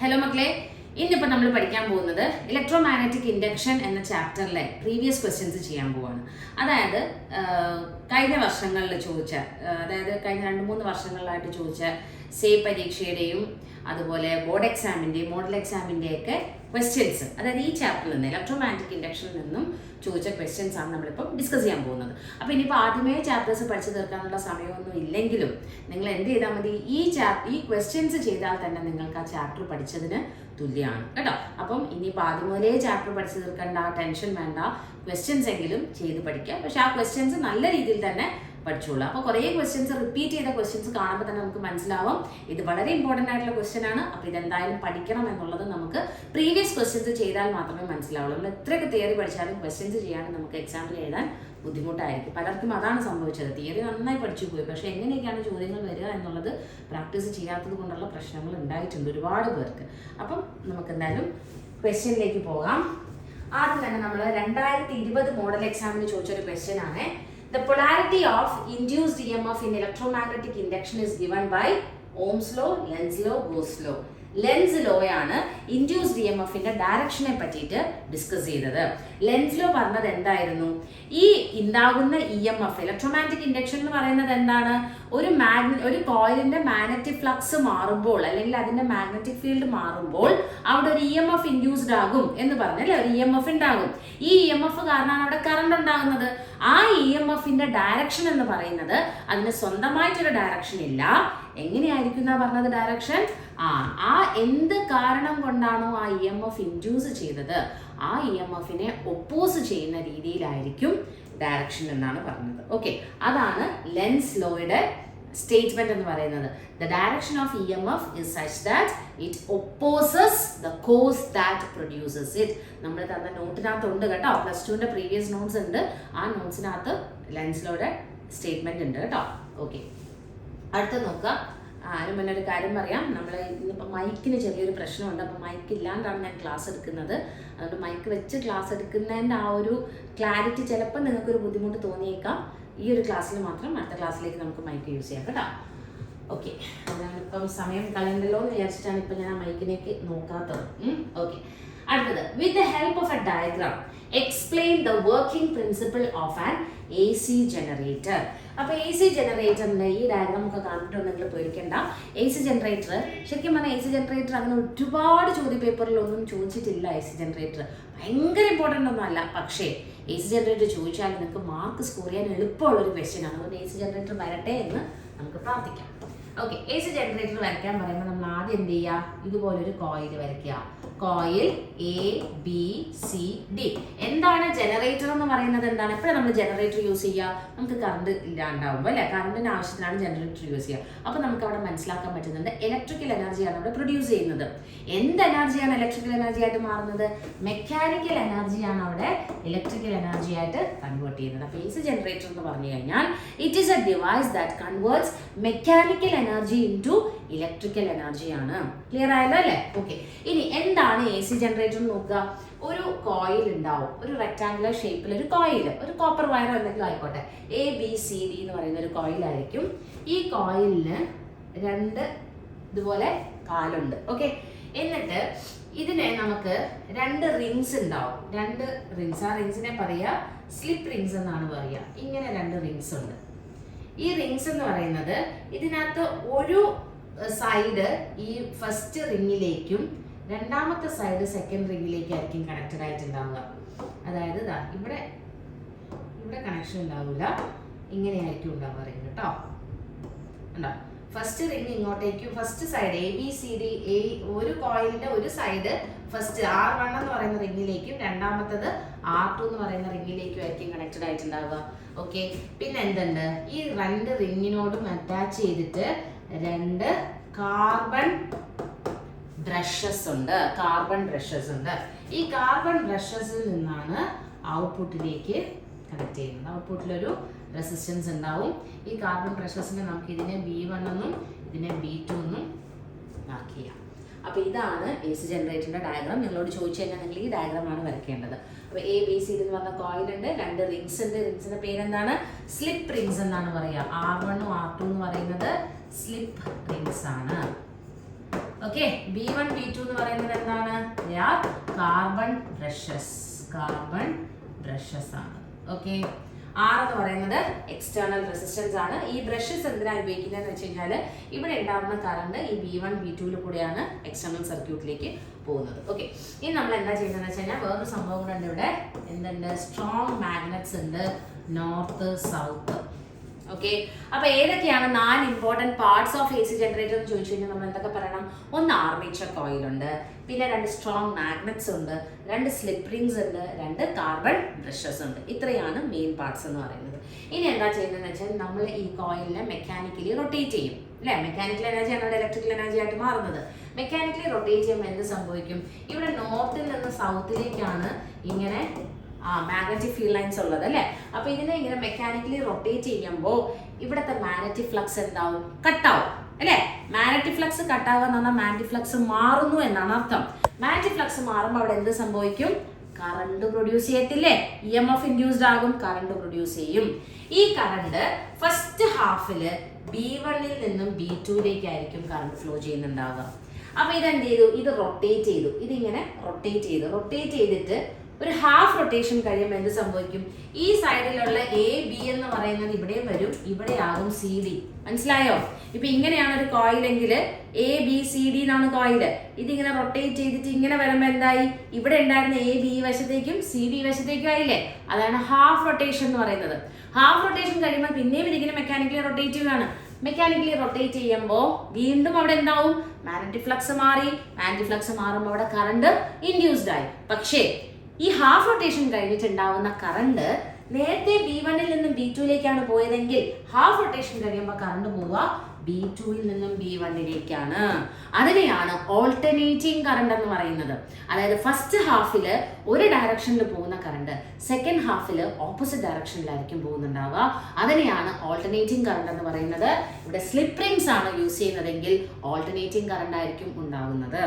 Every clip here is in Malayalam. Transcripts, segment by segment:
ഹലോ മക്കളെ, ഇന്നിപ്പോൾ നമ്മൾ പഠിക്കാൻ പോകുന്നത് ഇലക്ട്രോമാഗ്നറ്റിക് ഇൻഡക്ഷൻ എന്ന ചാപ്റ്ററിലെ പ്രീവിയസ് ക്വസ്റ്റ്യൻസ് ചെയ്യാൻ പോവാണ്. അതായത് കഴിഞ്ഞ വർഷങ്ങളിൽ ചോദിച്ച, അതായത് കഴിഞ്ഞ 2-3 വർഷങ്ങളിലായിട്ട് ചോദിച്ച പരീക്ഷയുടെയും അതുപോലെ ബോർഡ് എക്സാമിൻ്റെയും മോഡൽ എക്സാമിൻ്റെയൊക്കെ ക്വസ്റ്റ്യൻസ്, അതായത് ഈ ചാപ്റ്ററിൽ നിന്ന് ഇലക്ട്രോമാഗ്നറ്റിക് ഇൻഡക്ഷനിൽ നിന്നും ചോദിച്ച ക്വസ്റ്റ്യൻസ് ആണ് നമ്മളിപ്പോൾ ഡിസ്കസ് ചെയ്യാൻ പോകുന്നത്. അപ്പോൾ ഇനിയിപ്പോൾ ആദ്യമേ ചാപ്റ്റേഴ്സ് പഠിച്ചു തീർക്കാനുള്ള സമയമൊന്നും ഇല്ലെങ്കിലും നിങ്ങൾ എന്ത് ചെയ്താൽ മതി, ഈ ക്വസ്റ്റ്യൻസ് ചെയ്താൽ തന്നെ നിങ്ങൾക്ക് ആ ചാപ്റ്റർ പഠിച്ചതിന് തുല്യമാണ് കേട്ടോ. അപ്പം ഇനിയിപ്പോൾ ആദ്യം മുതലേ ചാപ്റ്റർ പഠിച്ചു തീർക്കേണ്ട, ടെൻഷൻ വേണ്ട, ക്വസ്റ്റ്യൻസ് എങ്കിലും ചെയ്ത് പഠിക്കുക. പക്ഷെ ആ ക്വസ്റ്റ്യൻസ് നല്ല രീതിയിൽ തന്നെ പഠിച്ചോളൂ. അപ്പോൾ കുറേ ക്വസ്റ്റ്യൻസ്, റിപ്പീറ്റ് ചെയ്ത ക്വസ്റ്റ്യൻസ് കാണുമ്പോൾ തന്നെ നമുക്ക് മനസ്സിലാവും ഇത് വളരെ ഇമ്പോർട്ടൻ്റ് ആയിട്ടുള്ള ക്വസ്റ്റ്യൻ ആണ്. അപ്പോൾ ഇതെന്തായാലും പഠിക്കണം എന്നുള്ളത് നമുക്ക് പ്രീവിയസ് ക്വസ്റ്റ്യൻസ് ചെയ്താൽ മാത്രമേ മനസ്സിലാവുള്ളൂ. നമ്മൾ എത്രയൊക്കെ തിയറി പഠിച്ചാലും ക്വസ്റ്റ്യൻസ് ചെയ്യാണ്ട് നമുക്ക് എക്സാമിൽ എഴുതാൻ ബുദ്ധിമുട്ടായിരിക്കും. പലർക്കും അതാണ് സംഭവിച്ചത്. തിയറി നന്നായി പഠിച്ചു പോയി, പക്ഷേ എങ്ങനെയൊക്കെയാണ് ചോദ്യങ്ങൾ വരിക എന്നുള്ളത് പ്രാക്ടീസ് ചെയ്യാത്തത് കൊണ്ടുള്ള പ്രശ്നങ്ങൾ ഉണ്ടായിട്ടുണ്ട് ഒരുപാട് പേർക്ക്. അപ്പം നമുക്ക് എന്തായാലും ക്വസ്റ്റ്യനിലേക്ക് പോകാം. ആദ്യം തന്നെ നമ്മൾ 2020 മോഡൽ എക്സാമിന് ചോദിച്ചൊരു ക്വസ്റ്റ്യൻ ആണ്. The polarity of induced EMF in electromagnetic induction is given by Ohm's law, Lenz law, Gauss law. Lenz law ആണ് ഇൻഡ്യൂസ്ഡ് ഇ എം എഫിന്റെ ഡയറക്ഷനെ പറ്റിയിട്ട് ഡിസ്കസ് ചെയ്തത്. ലെൻസ് ലോ പറഞ്ഞത് എന്തായിരുന്നു, ഈ ഉണ്ടാകുന്ന E M F, electromagnetic induction എന്ന് പറയുന്നത് എന്താണ്, ഒരു കോയിലിന്റെ മാഗ്നറ്റിക് ഫ്ലക്സ് മാറുമ്പോൾ അല്ലെങ്കിൽ അതിന്റെ മാഗ്നറ്റിക് ഫീൽഡ് മാറുമ്പോൾ അവിടെ ഒരു ഇ എം എഫ് ഇൻഡ്യൂസ്ഡ് ആകും എന്ന് പറഞ്ഞല്ലേ, ഒരു ഇ എം എഫ് ഉണ്ടാകും. ഈ ഇ എം എഫ് കാരണമാണ് അവിടെ കറണ്ട് ഉണ്ടാകുന്നത്. ആ ഇ എം എഫിന്റെ ഡയറക്ഷൻ എന്ന് പറയുന്നത് അതിന് സ്വന്തമായിട്ടൊരു ഡയറക്ഷൻ ഇല്ല. എങ്ങനെയായിരിക്കും എന്നാ പറഞ്ഞത് ഡയറക്ഷൻ? ആ എന്ത് കാരണം കൊണ്ടാണോ ആ ഇ എം എഫ് ഇൻഡ്യൂസ് ചെയ്തത്, ആ ഇ എം എഫിനെ ഒപ്പോസ് ചെയ്യുന്ന രീതിയിലായിരിക്കും ഡയറക്ഷൻ എന്നാണ് പറഞ്ഞത്. ഓക്കെ, അതാണ് ലെൻസ് ലോയുടെ സ്റ്റേറ്റ്മെന്റ് എന്ന് പറയുന്നത്. The direction of E M F is such that it opposes the cause that produces it. നമ്മൾ തന്ന നോട്ടിനകത്തുണ്ട് കേട്ടോ, +2ന്റെ പ്രീവിയസ് നോട്ട്സ് ഉണ്ട്. ആ നോട്ട്സിനകത്ത് ലെൻസ് ലോയുടെ സ്റ്റേറ്റ്മെന്റ് ഉണ്ട് കേട്ടോ. ഓക്കെ, അടുത്ത നോക്കുക. അതിന് മുന്നേ ഒരു കാര്യം പറയാം. നമ്മൾ ഇന്നിപ്പോൾ മൈക്കിന് ചെറിയൊരു പ്രശ്നമുണ്ട്. അപ്പോൾ മൈക്ക് ഇല്ലാണ്ടാണ് ഞാൻ ക്ലാസ് എടുക്കുന്നത്. അതുകൊണ്ട് മൈക്ക് വെച്ച് ക്ലാസ് എടുക്കുന്നതിൻ്റെ ആ ഒരു ക്ലാരിറ്റി ചിലപ്പോൾ നിങ്ങൾക്കൊരു ബുദ്ധിമുട്ട് തോന്നിയേക്കാം. ഈ ഒരു ക്ലാസ്സിൽ മാത്രം, അടുത്ത ക്ലാസ്സിലേക്ക് നമുക്ക് മൈക്ക് യൂസ് ചെയ്യാം കേട്ടോ. ഓക്കെ, ഞാനിപ്പം സമയം കളയണ്ടല്ലോ എന്ന് വിചാരിച്ചിട്ടാണ് ഇപ്പം ഞാൻ ആ മൈക്കിലേക്ക് നോക്കാത്തത്. ഓക്കെ, അടുത്തത്, with the help of A diagram explain the working principle of an A C generator. അപ്പോൾ എ സി ജനറേറ്ററിൻ്റെ ഈ ഡയഗ്രാം ഒക്കെ കണ്ടിട്ട് നിങ്ങൾ പേടിക്കണ്ട. എ സി ജനറേറ്റർ ശരിക്കും പറഞ്ഞാൽ എ സി ജനറേറ്റർ അങ്ങനെ ഒരുപാട് ചോദ്യപേപ്പറിലൊന്നും ചോദിച്ചിട്ടില്ല. എ സി ജനറേറ്റർ ഭയങ്കര ഇമ്പോർട്ടൻ്റ് ഒന്നും അല്ല. പക്ഷേ എ സി ജനറേറ്റർ ചോദിച്ചാൽ നിങ്ങൾക്ക് മാർക്ക് സ്കോർ ചെയ്യാൻ എളുപ്പമുള്ളൊരു ക്വസ്റ്റ്യൻ ആണ്. അതുകൊണ്ട് എ സി ജനറേറ്റർ വരട്ടെ എന്ന് നമുക്ക് പ്രാർത്ഥിക്കാം. ഓക്കെ, എ സി ജനറേറ്റർ വരയ്ക്കാൻ പറയുമ്പോൾ നമ്മൾ ആദ്യം എന്ത് ചെയ്യുക, ഇതുപോലൊരു കോയിൽ വരയ്ക്കുക. Coil ABCD. എന്താണ് ജനറേറ്റർ എന്ന് പറയുന്നത്? എന്താണ് എപ്പോഴും നമ്മൾ ജനറേറ്റർ യൂസ് ചെയ്യുക, നമുക്ക് കറണ്ട് ഇല്ലാണ്ടാവുമ്പോൾ അല്ലേ, കറണ്ടിന് ആവശ്യത്തിനാണ് ജനറേറ്റർ യൂസ് ചെയ്യുക. അപ്പോൾ നമുക്ക് അവിടെ മനസ്സിലാക്കാൻ പറ്റുന്നുണ്ട് ഇലക്ട്രിക്കൽ എനർജിയാണ് അവിടെ പ്രൊഡ്യൂസ് ചെയ്യുന്നത്. എന്ത് എനർജിയാണ് ഇലക്ട്രിക്കൽ എനർജി ആയിട്ട് മാറുന്നത്? മെക്കാനിക്കൽ എനർജിയാണ് അവിടെ ഇലക്ട്രിക്കൽ എനർജി ആയിട്ട് കൺവേർട്ട് ചെയ്യുന്നത്. അപ്പോൾ എ സി ജനറേറ്റർ എന്ന് പറഞ്ഞു കഴിഞ്ഞാൽ it is A device that converts mechanical energy into electrical എനർജിയാണ്. ക്ലിയർ ആയല്ലോ അല്ലേ? ഓക്കെ, ഇനി എന്താണ് എ സി ജനറേറ്റർ നോക്കുക. ഒരു കോയിൽ ഉണ്ടാവും, ഒരു റെക്ടാങ്കുലർ ഷേപ്പിൽ ഒരു കോയിൽ, ഒരു കോപ്പർ വയറോ എന്തെങ്കിലും ആയിക്കോട്ടെ. ABCD എന്ന് പറയുന്ന ഒരു കോയിലായിരിക്കും. ഈ കോയിലിന് 2 ഇതുപോലെ കാലുണ്ട്. ഓക്കെ, എന്നിട്ട് ഇതിനെ നമുക്ക് 2 റിങ്സ് ഉണ്ടാവും. 2 റിങ്സ്, ആ റിങ്സിനെ പറയുക സ്ലിപ്പ് റിങ്സ് എന്നാണ് പറയുക. ഇങ്ങനെ 2 റിങ്സ് ഉണ്ട്. ഈ റിങ്സ് എന്ന് പറയുന്നത് ഇതിനകത്ത് ഒരു സൈഡ് ഈ ഫസ്റ്റ് റിങ്ങിലേക്കും രണ്ടാമത്തെ സൈഡ് സെക്കൻഡ് റിങ്ങിലേക്കായിരിക്കും കണക്റ്റഡ് ആയിട്ടുണ്ടാവുക. അതായത് ഇവിടെ കണക്ഷൻ ഉണ്ടാവില്ല, ഇങ്ങനെയായിരിക്കും ഉണ്ടാവുക റിങ് കേട്ടോ. ഉണ്ടോ, ഫസ്റ്റ് റിങ് ഇങ്ങോട്ടേക്കും, ഫസ്റ്റ് സൈഡ് ABCD, ഒരു കോയിലിന്റെ ഒരു സൈഡ് ഫസ്റ്റ് R1 എന്ന് പറയുന്ന റിങ്ങിലേക്കും രണ്ടാമത്തത് R2 എന്ന് പറയുന്ന റിങ്ങിലേക്കും ആയിരിക്കും കണക്റ്റഡ് ആയിട്ടുണ്ടാവുക. ഓക്കെ, പിന്നെ എന്തുണ്ട്, ഈ 2 റിങ്ങിനോടും അറ്റാച്ച് ചെയ്തിട്ട് 2 കാർബൺ ബ്രഷസ് ഉണ്ട്. ഈ കാർബൺ ബ്രഷസിൽ നിന്നാണ് ഔട്ട്പുട്ടിലേക്ക് കണക്ട് ചെയ്യുന്നത്. ഔട്ട്പുട്ടിലൊരു റെസിസ്റ്റൻസ് ഉണ്ടാവും. ഈ കാർബൺ ബ്രഷസിനെ നമുക്ക് ഇതിനെ B1 എന്നും ഇതിനെ B2 എന്നും മാർക്ക് ചെയ്യാം. അപ്പോൾ ഇതാണ് എ സി ജനറേറ്ററിന്റെ ഡയഗ്രാം. നിങ്ങളോട് ചോദിച്ചു കഴിഞ്ഞാൽ നിങ്ങൾ ഈ ഡയഗ്രാമാണ് വരയ്ക്കേണ്ടത്. അപ്പോൾ ABCD എന്ന് പറഞ്ഞ കോയിലുണ്ട്, 2 റിങ്സ് ഉണ്ട്. റിങ്സിന്റെ പേരെന്താണ്? സ്ലിപ്പ് റിങ്സ് എന്നാണ് പറയുക. R1 ഉം R2 എന്ന് പറയുന്നത് സ്ലിപ്പ് റിങ്സ് ആണ്. ഓക്കെ, B1 B2 എന്ന് പറയുന്നത് എന്താണ്? They are carbon brushes. Carbon brushes ആണ്. ഓക്കെ, R എന്ന് പറയുന്നത് എക്സ്റ്റേണൽ റെസിസ്റ്റൻസ് ആണ്. ഈ ബ്രഷസ് എന്തിനാണ് ഉപയോഗിക്കുന്നതെന്ന് വെച്ച് കഴിഞ്ഞാൽ ഇവിടെ ഉണ്ടാകുന്ന കറണ്ട് ഈ B1 B2 കൂടെയാണ് എക്സ്റ്റേണൽ സർക്യൂട്ടിലേക്ക് പോകുന്നത്. ഓക്കെ, ഇനി നമ്മൾ എന്താ ചെയ്യുന്നതെന്ന് വെച്ച് കഴിഞ്ഞാൽ വേറൊരു സംഭവം കൂടെ ഉണ്ട് ഇവിടെ. എന്തുണ്ട്? സ്ട്രോങ് മാഗ്നറ്റ്സ് ഉണ്ട്, നോർത്ത് സൗത്ത്. ഓക്കെ, അപ്പൊ ഏതൊക്കെയാണ് 4 important parts of AC generator എന്ന് ചോദിച്ചു കഴിഞ്ഞാൽ നമ്മൾ എന്തൊക്കെ പറയണം? ഒന്ന് ആർമേച്ചർ കോയിൽ ഉണ്ട്, പിന്നെ 2 സ്ട്രോങ് മാഗ്നറ്റ്സ് ഉണ്ട്, 2 സ്ലിപ്പ് റിംഗ്സ് ഉണ്ട്, 2 കാർബൺ ബ്രഷസ് ഉണ്ട്. ഇത്രയാണ് മെയിൻ പാർട്സ് എന്ന് പറയുന്നത്. ഇനി എന്താ ചെയ്യുന്നതെന്ന് വെച്ചാൽ നമ്മൾ ഈ കോയിലിനെ മെക്കാനിക്കലി റൊട്ടേറ്റ് ചെയ്യും അല്ലേ? മെക്കാനിക്കൽ എനർജിയാണ് ഇവിടെ ഇലക്ട്രിക്കൽ എനർജി ആയിട്ട് മാറുന്നത്. മെക്കാനിക്കലി റൊട്ടേറ്റ് ചെയ്യുമ്പോൾ എന്ത് സംഭവിക്കും? ഇവിടെ നോർത്തിൽ നിന്ന് സൗത്തിലേക്കാണ് ഇങ്ങനെ മാഗ്നറ്റിക് ഫീൽഡ് ലൈൻസ് ഉള്ളത് അല്ലേ? അപ്പൊ ഇതിനെ ഇങ്ങനെ മെക്കാനിക്കലി റൊട്ടേറ്റ് ചെയ്യുമ്പോൾ ഇവിടുത്തെ മാഗ്നറ്റിക് ഫ്ലക്സ് എന്താവും? കട്ടാവും അല്ലേ? മാഗ്നറ്റിക് ഫ്ലക്സ് കട്ടാവുക എന്ന് പറഞ്ഞാൽ മാഗ്നറ്റിക് ഫ്ലക്സ് മാറുന്നു എന്നാണ് അർത്ഥം. മാഗ്നറ്റിക് ഫ്ലക്സ് മാറുമ്പോൾ അവിടെ എന്ത് സംഭവിക്കും? കറണ്ട് പ്രൊഡ്യൂസ് ചെയ്യത്തില്ലേ? EMF ഇൻഡ്യൂസ്ഡ് ആകും, കറണ്ട് പ്രൊഡ്യൂസ് ചെയ്യും. ഈ കറണ്ട് ഫസ്റ്റ് ഹാഫില് B1 നിന്നും B2 കറണ്ട് ഫ്ലോ ചെയ്യുന്നുണ്ടാവുക. അപ്പൊ ഇതെന്ത് ചെയ്തു? ഇത് റൊട്ടേറ്റ് ചെയ്തു, ഇതിങ്ങനെ റൊട്ടേറ്റ് ചെയ്തിട്ട് ഒരു ഹാഫ് റൊട്ടേഷൻ കഴിയുമ്പോൾ എന്ത് സംഭവിക്കും? ഈ സൈഡിലുള്ള AB എന്ന് പറയുന്നത് ഇവിടെ വരും, ഇവിടെ ആകും CD. മനസ്സിലായോ? ഇപ്പൊ ഇങ്ങനെയാണ് ഒരു കോയിലെങ്കിൽ ABCD എന്നാണ് കോയില്. ഇതിങ്ങനെ റൊട്ടേറ്റ് ചെയ്തിട്ട് ഇങ്ങനെ വരുമ്പോൾ എന്തായി? ഇവിടെ ഉണ്ടായിരുന്ന AB ഈ വശത്തേക്കും CD ഈ വശത്തേക്കും ആയില്ലേ? അതാണ് ഹാഫ് റൊട്ടേഷൻ എന്ന് പറയുന്നത്. ഹാഫ് റൊട്ടേഷൻ കഴിയുമ്പോൾ പിന്നെയും ഇതിങ്ങനെ മെക്കാനിക്കലി റൊട്ടേറ്റ് ചെയ്യുകയാണ്. മെക്കാനിക്കലി റൊട്ടേറ്റ് ചെയ്യുമ്പോൾ വീണ്ടും അവിടെ എന്താവും? മാഗ്നറ്റിക് ഫ്ലക്സ് മാറി. മാഗ്നറ്റിക് ഫ്ലക്സ് മാറുമ്പോൾ അവിടെ കറണ്ട് ഇൻഡ്യൂസ്ഡ് ആയി. പക്ഷേ ഈ ഹാഫ് റൊട്ടേഷൻ കഴിഞ്ഞിട്ടുണ്ടാവുന്ന കറണ്ട് നേരത്തെ B1 നിന്നും B2 പോയതെങ്കിൽ ഹാഫ് റൊട്ടേഷൻ കഴിയുമ്പോൾ കറണ്ട് പോവുക B2 നിന്നും B1 അതിനെയാണ് ഓൾട്ടർനേറ്റിംഗ് കറണ്ട് എന്ന് പറയുന്നത്. അതായത് ഫസ്റ്റ് ഹാഫില് ഒരു ഡയറക്ഷനിൽ പോകുന്ന കറണ്ട് സെക്കൻഡ് ഹാഫില് ഓപ്പോസിറ്റ് ഡയറക്ഷനിലായിരിക്കും പോകുന്നുണ്ടാവുക. അതിനെയാണ് ഓൾട്ടർനേറ്റിംഗ് കറണ്ട് എന്ന് പറയുന്നത്. ഇവിടെ സ്ലിപ്പ് റിംഗ്സ് ആണ് യൂസ് ചെയ്യുന്നതെങ്കിൽ ഓൾട്ടർനേറ്റിംഗ് കറണ്ട് ആയിരിക്കും ഉണ്ടാകുന്നത്.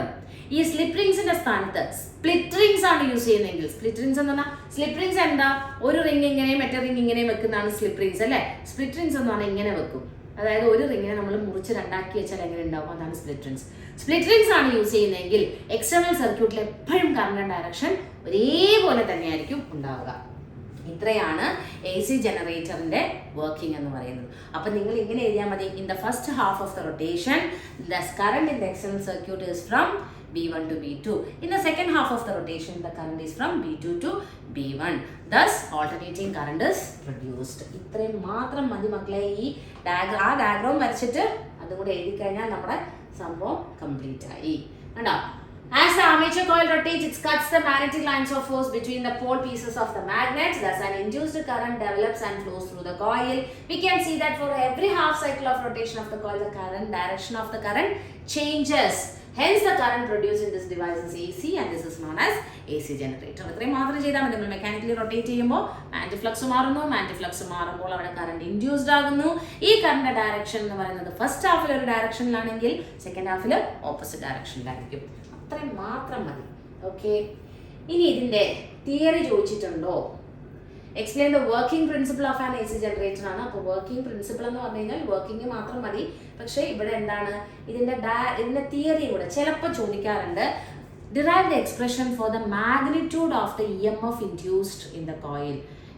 ഈ സ്ലിപ്പ് റിംഗ്സിന്റെ സ്ഥാനത്ത് സ്പ്ലിറ്റ് റിംഗ്സ് ആണ് യൂസ് ചെയ്യുന്നതെങ്കിൽ, സ്പ്ലിറ്റ് റിംഗ്സ് എന്ന് പറഞ്ഞാൽ സ്ലിപ്പ് റിംഗ്സ് എന്താ? ഒരു റിംഗ് ഇങ്ങനെയും മറ്റേ റിംഗ് ഇങ്ങനെയും വെക്കുന്നതാണ് സ്ലിപ്പ് റിംഗ്സ് അല്ലേ? സ്പ്ലിറ്റ് റിംഗ്സ് എന്ന് പറഞ്ഞാൽ ഇങ്ങനെ വെക്കും. അതായത് ഒരു റിങ്ങിനെ നമ്മൾ മുറിച്ച് രണ്ടാക്കി വെച്ചാൽ എങ്ങനെ ഉണ്ടാവും? അതാണ് സ്പ്ലിറ്റ് റിംഗ്സ്. സ്പ്ലിറ്റ് റിംഗ്സ് ആണ് യൂസ് ചെയ്യുന്നതെങ്കിൽ എക്സ്റ്റേണൽ സർക്യൂട്ടിൽ എപ്പോഴും കറണ്ട് ഡയറക്ഷൻ ഒരേപോലെ തന്നെയായിരിക്കും ഉണ്ടാവുക. ഇത്രയാണ് AC ജനറേറ്ററിന്റെ വർക്കിംഗ് എന്ന് പറയുന്നത്. അപ്പൊ നിങ്ങൾ ഇങ്ങനെ എഴുതിയാൽ മതി. In the first half of the rotation the current in the external circuit is from B1 to B2. In the second half of the rotation, the current is from B2 to B1. Thus, alternating current is produced. ഇത്രയും മാത്രം മതി മക്കളെ. ഈ ഡയഗ്രാം വരച്ചിട്ട് അതും കൂടെ എഴുതി കഴിഞ്ഞാൽ നമ്മുടെ സംഭവം കംപ്ലീറ്റ് ആയി. കണ്ടോ? As the armature coil rotates, it cuts the magnetic lines of force between the pole pieces of the magnets. Thus, an induced current develops and flows through the coil. We can see that for every half cycle of rotation of the coil, the current direction of the current changes. Hence, the current produced in this device is AC, and this is known as AC generator. ഇത്രയും മാത്രം ചെയ്താൽ മതി. നമ്മൾ മെക്കാനിക്കലി റൊട്ടേറ്റ് ചെയ്യുമ്പോൾ മാഗ്നറ്റിക് ഫ്ലക്സ് മാറുന്നു. മാഗ്നറ്റിക് ഫ്ലക്സ് മാറുമ്പോൾ അവിടെ കറണ്ട് ഇൻഡ്യൂസ്ഡ് ആകുന്നു. ഈ കറണ്ട് ഡയറക്ഷൻ എന്ന് പറയുന്നത് ഫസ്റ്റ് ഹാഫിൽ ഒരു ഡയറക്ഷനിലാണെങ്കിൽ സെക്കൻഡ് ഹാഫിൽ ഓപ്പോസിറ്റ് ഡയറക്ഷനിലായിരിക്കും. അത്രയും മാത്രം മതി. ഓക്കെ, ഇനി ഇതിന്റെ തിയറി ചോദിച്ചിട്ടുണ്ടോ? Explain the working principle of an AC generator ആണ്. അപ്പോൾ വർക്കിംഗ് പ്രിൻസിപ്പിൾ എന്ന് പറഞ്ഞു കഴിഞ്ഞാൽ വർക്കിംഗ് മാത്രം മതി. പക്ഷേ ഇവിടെ എന്താണ് ഇതിന്റെ തിയറി കൂടെ ചിലപ്പോൾ ചോദിക്കാറുണ്ട്. Derive the expression for the magnitude of the EMF induced in the coil.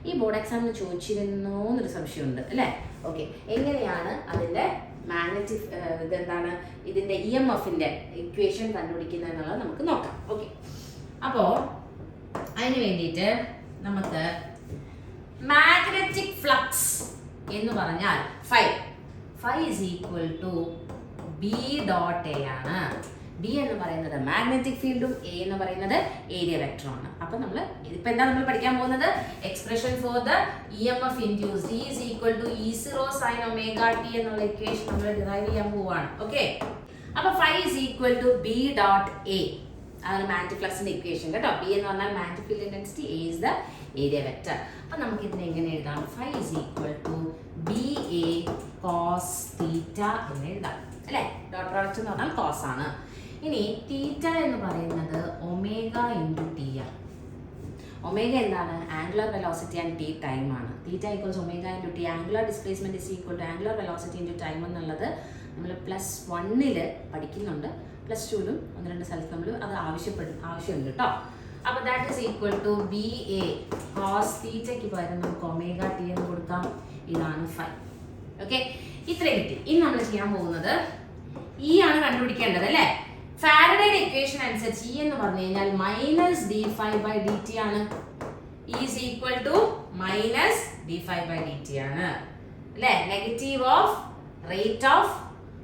ഈ ബോർഡ് എക്സാമിന് ചോദിച്ചിരുന്നോ എന്നൊരു സംശയമുണ്ട് അല്ലേ? ഓക്കെ, എങ്ങനെയാണ് അതിന്റെ മാഗ്നറ്റിക് ഇതെന്താണ് ഇതിന്റെ EMFന്റെ ഇക്വേഷൻ കണ്ടുപിടിക്കുന്നത് എന്നുള്ളത് നമുക്ക് നോക്കാം. ഓക്കെ, അപ്പോൾ അതിന് വേണ്ടിയിട്ട് നമുക്ക് മാഗ്നറ്റിക് ഫ്ലക്സ് എന്ന് പറഞ്ഞാൽ phi is equal to B.A ആണ്. B എന്ന് പറയുന്നത് മാഗ്നറ്റിക് ഫീൽഡും A എന്ന് പറയുന്നത് ഏരിയ വെക്ടറും ആണ്. അപ്പൊ നമ്മൾ ഇപ്പൊ എന്താ നമ്മൾ പഠിക്കാൻ പോകുന്നത്? Expression for the EMF induced is equal to E0 sin omega t എന്നുള്ള ഇക്വേഷൻ നമ്മൾ ഡിറൈവ് ചെയ്യാൻ പോവാണ്. ഓക്കെ, അപ്പൊ phi is equal to B.A. അതാണ് മാഗ്നറ്റിക് ഫ്ലക്സിന്റെ ഇക്വേഷൻ കേട്ടോ. B എന്ന് പറഞ്ഞാൽ magnetic field intensity, A is the area vector. അപ്പൊ നമുക്ക് ഇതിനെ എങ്ങനെ എഴുതാം? Phi is equal to BA cos θ എന്ന് എഴുതാം അല്ലേ? ഡോട്ട് പ്രോഡക്റ്റ് എന്ന് പറഞ്ഞാൽ കോസ് ആണ്. ഇനി തീറ്റ എന്ന് പറയുന്നത് ഒമേഗ ഇൻറ്റു ടി ആണ്. ഒമേഗ എന്താണ്? Angular velocity and T time ആണ്. Theta equals omega into T. Angular displacement is equal to angular velocity into time എന്നുള്ളത് നമ്മൾ +1 പഠിക്കുന്നുണ്ട്. +2-ലും 1-2 സ്ഥലത്ത് നമ്മൾ അത് ആവശ്യമുണ്ട് കേട്ടോ. അപ്പോൾ that is equal to BA cos തീറ്റയ്ക്ക് പകരം നമുക്ക് ωt എന്ന് കൊടുക്കാം. ഇതാണ് ഫൈ. ഓക്കെ, ഇത്രയും കിട്ടി. ഇനി നമ്മൾ ചെയ്യാൻ പോകുന്നത് E ആണ് കണ്ടുപിടിക്കേണ്ടത് അല്ലേ. ഫാരഡേയുടെ ഇക്വേഷൻ അനുസരിച്ച് E എന്ന് പറഞ്ഞു കഴിഞ്ഞാൽ -d∅dt ആണ്. E is equal to -d∅dt ആണ് അല്ലേ. Negative of rate of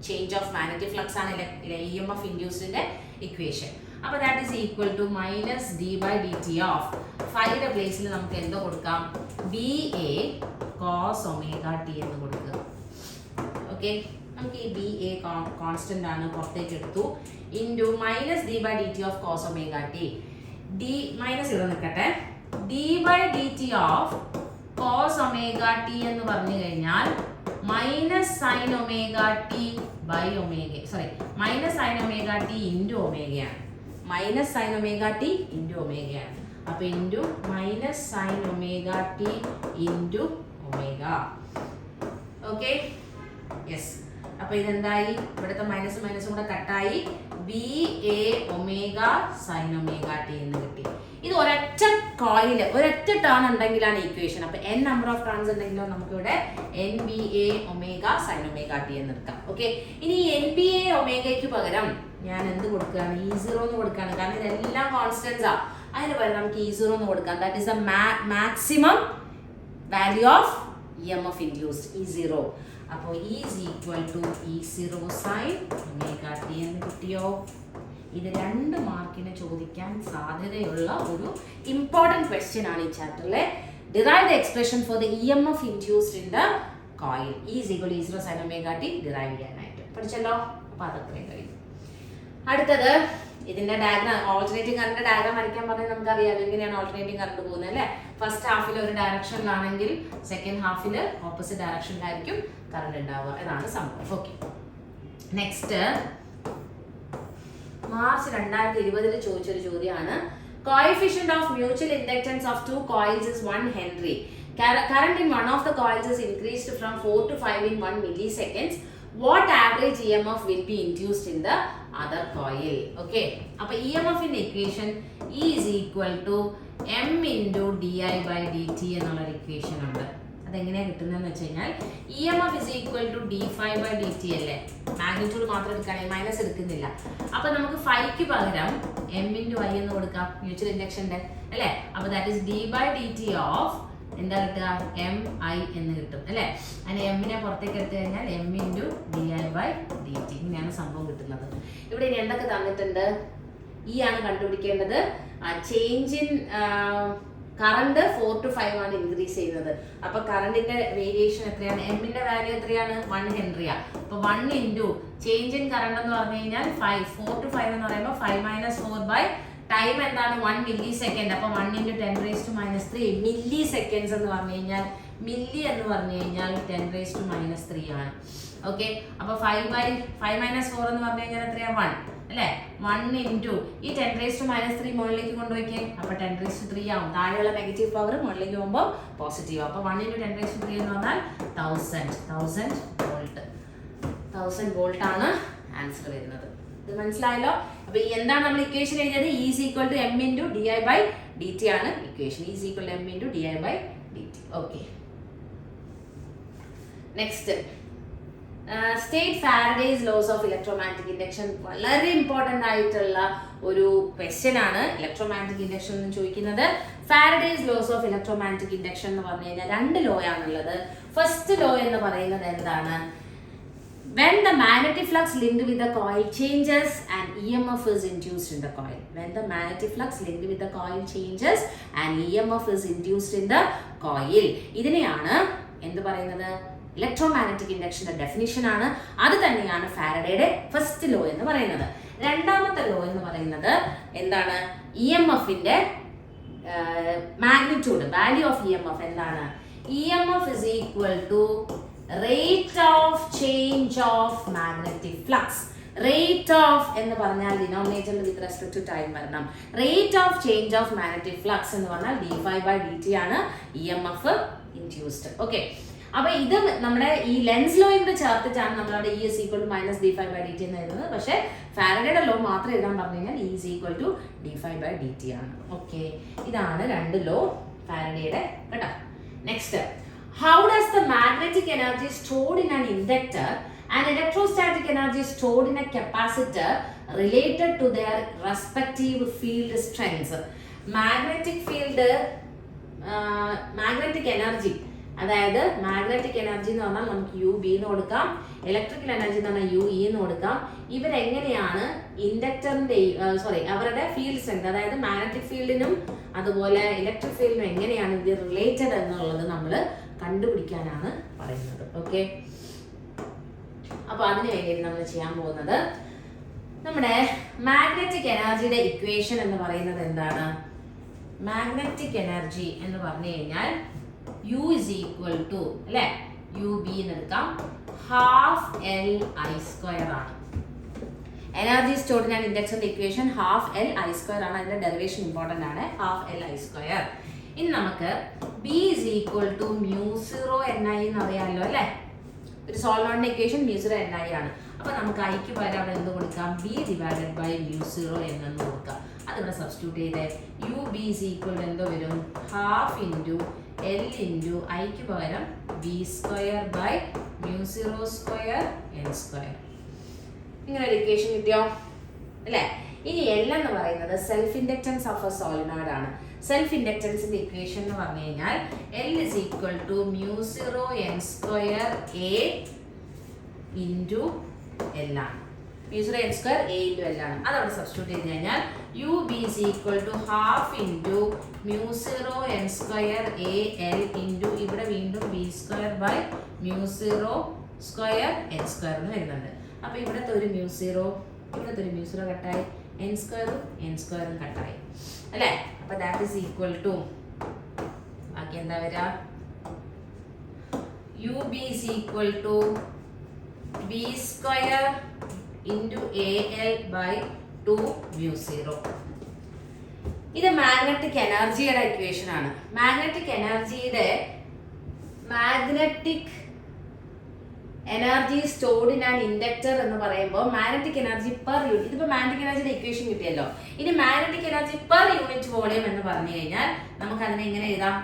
change of magnetic flux ആണ് EMF ഇൻഡ്യൂസ്ഡിന്റെ ഇക്വേഷൻ. അപ്പോൾ that is equal to -d/dt of ഫൈയുടെ പ്ലേസിൽ നമുക്ക് എന്തോ കൊടുക്കാം, BA cos ωt എന്ന് കൊടുക്കുക. ഓക്കെ, നമുക്ക് ഈ BA കോൺസ്റ്റന്റ് ആണ്, പുറത്തേക്ക് എടുത്തു. Into -d/dt of cos ωt. d minus ഇവിടെ നിൽക്കട്ടെ. d/dt ഓഫ് cos ωt എന്ന് പറഞ്ഞു കഴിഞ്ഞാൽ -sin ωt by omega, sorry -sin ωt into ഒമേഗയാണ്. -sin ωt ഇൻറ്റു ഒമേഗയാണ്. അപ്പോൾ into -sin ωt into omega. Okay, yes. അപ്പോൾ ഇതെന്തായി, ഇവിടുത്തെ മൈനസും കൂടെ കട്ടായി BA ഒമേഗ sin ωt എന്ന് കിട്ടി. ഇത് ഒരൊറ്റ കോയിൽ ഒരൊറ്റ ടേൺ ഉണ്ടെങ്കിലാണ് ഇക്വേഷൻ. അപ്പോൾ n നമ്പർ ഓഫ് ടേൺസ് ഉണ്ടെങ്കിലോ നമുക്കിവിടെ NBA ഒമേഗ sin ωt എന്ന് എടുക്കാം. ഓക്കെ, ഇനി NBA ഒമേഗയ്ക്ക് പകരം ഞാൻ എന്ത് കൊടുക്കുകയാണ്, E0 എന്ന് കൊടുക്കുകയാണ്. കാരണം ഇതെല്ലാം കോൺസ്റ്റൻസ് ആ. അതിന് പകരം നമുക്ക് E0 എന്ന് കൊടുക്കാം. That is the maximum value of EMF induced, E0. അപ്പോൾ E is equal to E0 sin ωt എന്ന് കിട്ടിയോ. ഇത് 2 മാർക്കിന് ചോദിക്കാൻ സാധ്യതയുള്ള ഒരു ഇമ്പോർട്ടൻറ്റ് ക്വസ്റ്റ്യൻ ആണ് ഈ ചാപ്റ്ററിലെ. Derive the expression for the EMF induced in the coil. E is equal to E0 sin ωt derive ചെയ്യാനായിട്ട് പഠിച്ചല്ലോ. അപ്പോൾ അതത്രയും കഴിയും. അടുത്തത് ഇതിന്റെ ഡയഗ്രാം, ഓൾട്ടർനേറ്റിംഗ് കറണ്ട് ഡയഗ്രാം വരയ്ക്കാൻ പറഞ്ഞാൽ നമുക്കറിയാം എങ്ങനെയാണ് ഓൾട്ടർനേറ്റിംഗ് കറണ്ട് പോകുന്നത് അല്ലേ. ഫസ്റ്റ് ഹാഫിൽ ഒരു ഡയറക്ഷനിലാണെങ്കിൽ സെക്കൻഡ് ഹാഫിൽ ഓപ്പോസിറ്റ് ഡയറക്ഷനിലായിരിക്കും കറണ്ട് ഉണ്ടാവുക. ഇതാണ് സംഭവം. ഓക്കെ, നെക്സ്റ്റ് മാർച്ച് 2020 ചോദിച്ചൊരു ചോദ്യമാണ്. Coefficient of mutual inductance of 2 coils is 1 Henry. Current in one of the coils is increased from 4 to 5 in 1 milliseconds. What average EMF will be induced in the other coil? Okay, അപ്പോൾ EMF in the equation E is equal to m into di/dt എന്നുള്ള ഇക്വേഷൻ ഉണ്ട്. അതെങ്ങനെയാണ് കിട്ടുന്നതെന്ന് വെച്ച് കഴിഞ്ഞാൽ EMF is equal to d∅/dt അല്ലേ. മാഗ്നിറ്റ്യൂഡ് മാത്രം എടുക്കുകയാണെങ്കിൽ മൈനസ് എടുക്കുന്നില്ല. അപ്പോൾ നമുക്ക് ഫൈക്ക് പകരം m into i എന്ന് കൊടുക്കാം, മ്യൂച്വൽ ഇൻഡക്ഷൻ്റെ അല്ലേ. അപ്പോൾ ദാറ്റ് ഈസ് d/dt ഓഫ് എന്താ കിട്ടുക, mi എന്ന് കിട്ടും അല്ലേ. അതിന് എമ്മിനെ പുറത്തേക്ക് എടുത്തു കഴിഞ്ഞാൽ m into di/dt. ഇങ്ങനെയാണ് സംഭവം കിട്ടുന്നത്. ഇവിടെ ഇനി എന്തൊക്കെ തന്നിട്ടുണ്ട്, ഈ ആണ് കണ്ടുപിടിക്കേണ്ടത്. ചേഞ്ച് ഇൻ കറണ്ട് 4 to 5 ആണ് ഇൻക്രീസ് ചെയ്യുന്നത്. അപ്പൊ കറണ്ടിന്റെ വേരിയേഷൻ എത്രയാണ്, എമ്മിന്റെ വാല്യൂ എത്രയാണ്, 1 ഹെൻറിയാ. അപ്പൊ 1 ഇൻറ്റു ചേഞ്ച് ഇൻ കറണ്ട് എന്ന് പറഞ്ഞു കഴിഞ്ഞാൽ 5, 4 to 5 എന്ന് പറയുമ്പോൾ 5 - 4 ബൈ ടൈം എന്താണ് 1 millisecond. അപ്പൊ 1 × 10⁻³ മില്ലി സെക്കൻഡ്സ് എന്ന് പറഞ്ഞു കഴിഞ്ഞാൽ, മില്ലി എന്ന് പറഞ്ഞു കഴിഞ്ഞാൽ 10⁻³ ആണ്. ഓക്കെ, അപ്പൊ 5 - 4 എന്ന് പറഞ്ഞു കഴിഞ്ഞാൽ എത്രയാണ്, 1 അല്ലേ. 1 ഇൻറ്റു ഈ 10⁻³ മുകളിലേക്ക് കൊണ്ടുപോയിക്കേ. അപ്പൊ 10⁻³ ആവും. താഴെയുള്ള നെഗറ്റീവ് പവർ മുകളിലേക്ക് പോകുമ്പോൾ പോസിറ്റീവ്. അപ്പൊ 1 × 10⁻³ എന്ന് പറഞ്ഞാൽ 1000 വോൾട്ട്. 1000 വോൾട്ട് ആണ് ആൻസർ വരുന്നത്. ഇത് മനസ്സിലായല്ലോ. അപ്പൊ എന്താണ് നമ്മൾ ഇക്വേഷൻ എഴുതിയത്, E is equal to m into di/dt ആണ് equation. E is equal to m into di/dt. Okay, next state Faraday's laws of electromagnetic induction. വളരെ ഇമ്പോർട്ടൻ്റ് ആയിട്ടുള്ള ഒരു ക്വസ്റ്റ്യൻ ആണ് ഇലക്ട്രോമാഗ്നറ്റിക് ഇൻഡക്ഷൻ എന്ന് ചോദിക്കുന്നത്. Faraday's laws of electromagnetic induction എന്ന് പറഞ്ഞു കഴിഞ്ഞാൽ 2 ലോ ആണുള്ളത്. ഫസ്റ്റ് ലോ എന്ന് പറയുന്നത് എന്താണ്, when the magnetic flux linked with the coil changes and EMF is induced in the coil. When the magnetic flux linked with the coil changes and EMF is induced in the coil. ഇതിനെയാണ് എന്ത് പറയുന്നത്, ഇലക്ട്രോമാഗ്നറ്റിക് ഇൻഡക്ഷന്റെ ഡെഫിനിഷൻ ആണ്. അത് തന്നെയാണ് ഫാരഡേയുടെ ഫസ്റ്റ് ലോ എന്ന് പറയുന്നത്. രണ്ടാമത്തെ ലോ എന്ന് പറയുന്നത് എന്താണ്, EMFന്റെ മാഗ്നിറ്റ്യൂഡ്, വാല്യൂ ഓഫ് EMF എന്താണ്, EMF is equal to rate of change of magnetic flux. Rate of എന്ന് പറഞ്ഞാൽ ഡിനോമിനേറ്ററിൽ വിത്ത് റെസ്പെക്ട് ടു ടൈം വരണം. Rate of change of magnetic flux എന്ന് പറഞ്ഞാൽ d∅/dt ആണ് EMF ഇൻഡ്യൂസ്ഡ്. ഓക്കെ, അപ്പൊ ഇത് നമ്മുടെ ഈ ലെൻസ് ലോയുടെ ചേർത്തിട്ടാണ് നമ്മളവിടെ E is equal to minus d∅/dt എന്ന് എഴുതുന്നത്. പക്ഷേ ഫാരഡേയുടെ ലോ മാത്രം എഴുതാൻ പറഞ്ഞു കഴിഞ്ഞാൽ E is equal to d∅/dt ആണ്. ഓക്കെ, ഇതാണ് രണ്ട് ലോ ഫാരഡേയുടെ കേട്ടോ. Next, how does the magnetic energy stored in an inductor and electrostatic energy stored in a capacitor related to their respective field strengths? Magnetic field, magnetic energy, അതായത് മാഗ്നറ്റിക് എനർജി എന്ന് പറഞ്ഞാൽ നമുക്ക് യു ബി എന്ന് കൊടുക്കാം, ഇലക്ട്രിക്കൽ എനർജി എന്ന് പറഞ്ഞാൽ യു ഇ എന്ന് കൊടുക്കാം. ഇവരെങ്ങനെയാണ് ഇൻഡക്ടറിന്റെ അവരുടെ ഫീൽഡ് സ്ട്രെങ്ത്, അതായത് മാഗ്നറ്റിക് ഫീൽഡിനും അതുപോലെ ഇലക്ട്രിക് ഫീൽഡിനും എങ്ങനെയാണ് ഇത് റിലേറ്റഡ് എന്നുള്ളത് നമ്മൾ കണ്ടുപിടിക്കാനാണ് പറയുന്നത്. ഓക്കെ, അപ്പൊ അതിനു വേണ്ടിയിട്ട് നമ്മൾ ചെയ്യാൻ പോകുന്നത് നമ്മുടെ മാഗ്നറ്റിക് എനർജിയുടെ ഇക്വേഷൻ എന്ന് പറയുന്നത് എന്താണ്? മാഗ്നറ്റിക് എനർജി എന്ന് പറഞ്ഞു കഴിഞ്ഞാൽ U is equal to, അല്ലേ, യു ബി എന്ന് എടുക്കാം, ഹാഫ് എൽ ഐ സ്ക്വയർ ആണ്. എനർജി സ്റ്റോർഡ് ഇൻ ആൻ ഇൻഡക്ടറിന്റെ equation half L I square ആണ്. അതിന്റെ ഡെറിവേഷൻ ഇമ്പോർട്ടന്റ് ആണ്, ഹാഫ് എൽ ഐ സ്ക്വയർ. ഇനി നമുക്ക് B is equal to mu0 ni എന്ന് അറിയാമല്ലോ, അല്ലേ? ഒരു സോൾവോണിന്റെ ഇക്വേഷൻ mu0 ni ആണ്. അപ്പൊ നമുക്ക് ഐക്ക് പകരം അവിടെ എന്ത് കൊടുക്കാം? B ഡിവൈഡഡ് ബൈ mu0 എന്ന് കൊടുക്കാം. അതിവിടെ സബ്സ്റ്റിറ്റ്യൂട്ട് ചെയ്തേ U B is equal to എന്തോ വരും? ഹാഫ് ഇൻറ്റു എൽ ഇൻറ്റു ഐക്ക് പകരം B square by mu0 square N square. ഇങ്ങനെ ഒരു ഇക്വേഷൻ കിട്ടിയോ, അല്ലേ? ഇനി എൽ എന്ന് പറയുന്നത് self inductance of a solenoid ആണ്. സെൽഫ് ഇൻഡക്റ്റൻസിന്റെ ഇക്വേഷൻ എന്ന് പറഞ്ഞു കഴിഞ്ഞാൽ L is equal to mu0 N square A into L ആണ്. mu0 n square a into L ആണ്. അതവിടെ സബ്സ്റ്റിറ്റ്യൂട്ട് ചെയ്ത് കഴിഞ്ഞാൽ U B is equal to half into mu0 n square A L into ഇവിടെ വീണ്ടും B square by mu0 square N square എന്ന് വരുന്നുണ്ട്. അപ്പോൾ ഇവിടുത്തെ ഒരു mu0, ഇവിടുത്തെ ഒരു mu0 കട്ടായി, എൻ സ്ക്വയറും കട്ടായി, അല്ലേ? അപ്പോൾ ദാറ്റ് ഈസ് ഈക്വൽ ടു ബാക്കി എന്താ വരിക? U B is equal to B square into A L by 2 mu0. ഇത് മാഗ്നറ്റിക് എനർജിയുടെ ഇക്വേഷൻ ആണ്. Magnetic energy stored in an inductor എന്ന് പറയുമ്പോൾ മാഗ്നറ്റിക് എനർജി പെർ യൂണിറ്റ്, ഇതിപ്പോൾ മാഗ്നറ്റിക് എനർജിയുടെ ഇക്വേഷൻ കിട്ടിയല്ലോ. ഇനി magnetic energy per unit volume എന്ന് പറഞ്ഞു കഴിഞ്ഞാൽ നമുക്ക് അതിനെ ഇങ്ങനെ എഴുതാം,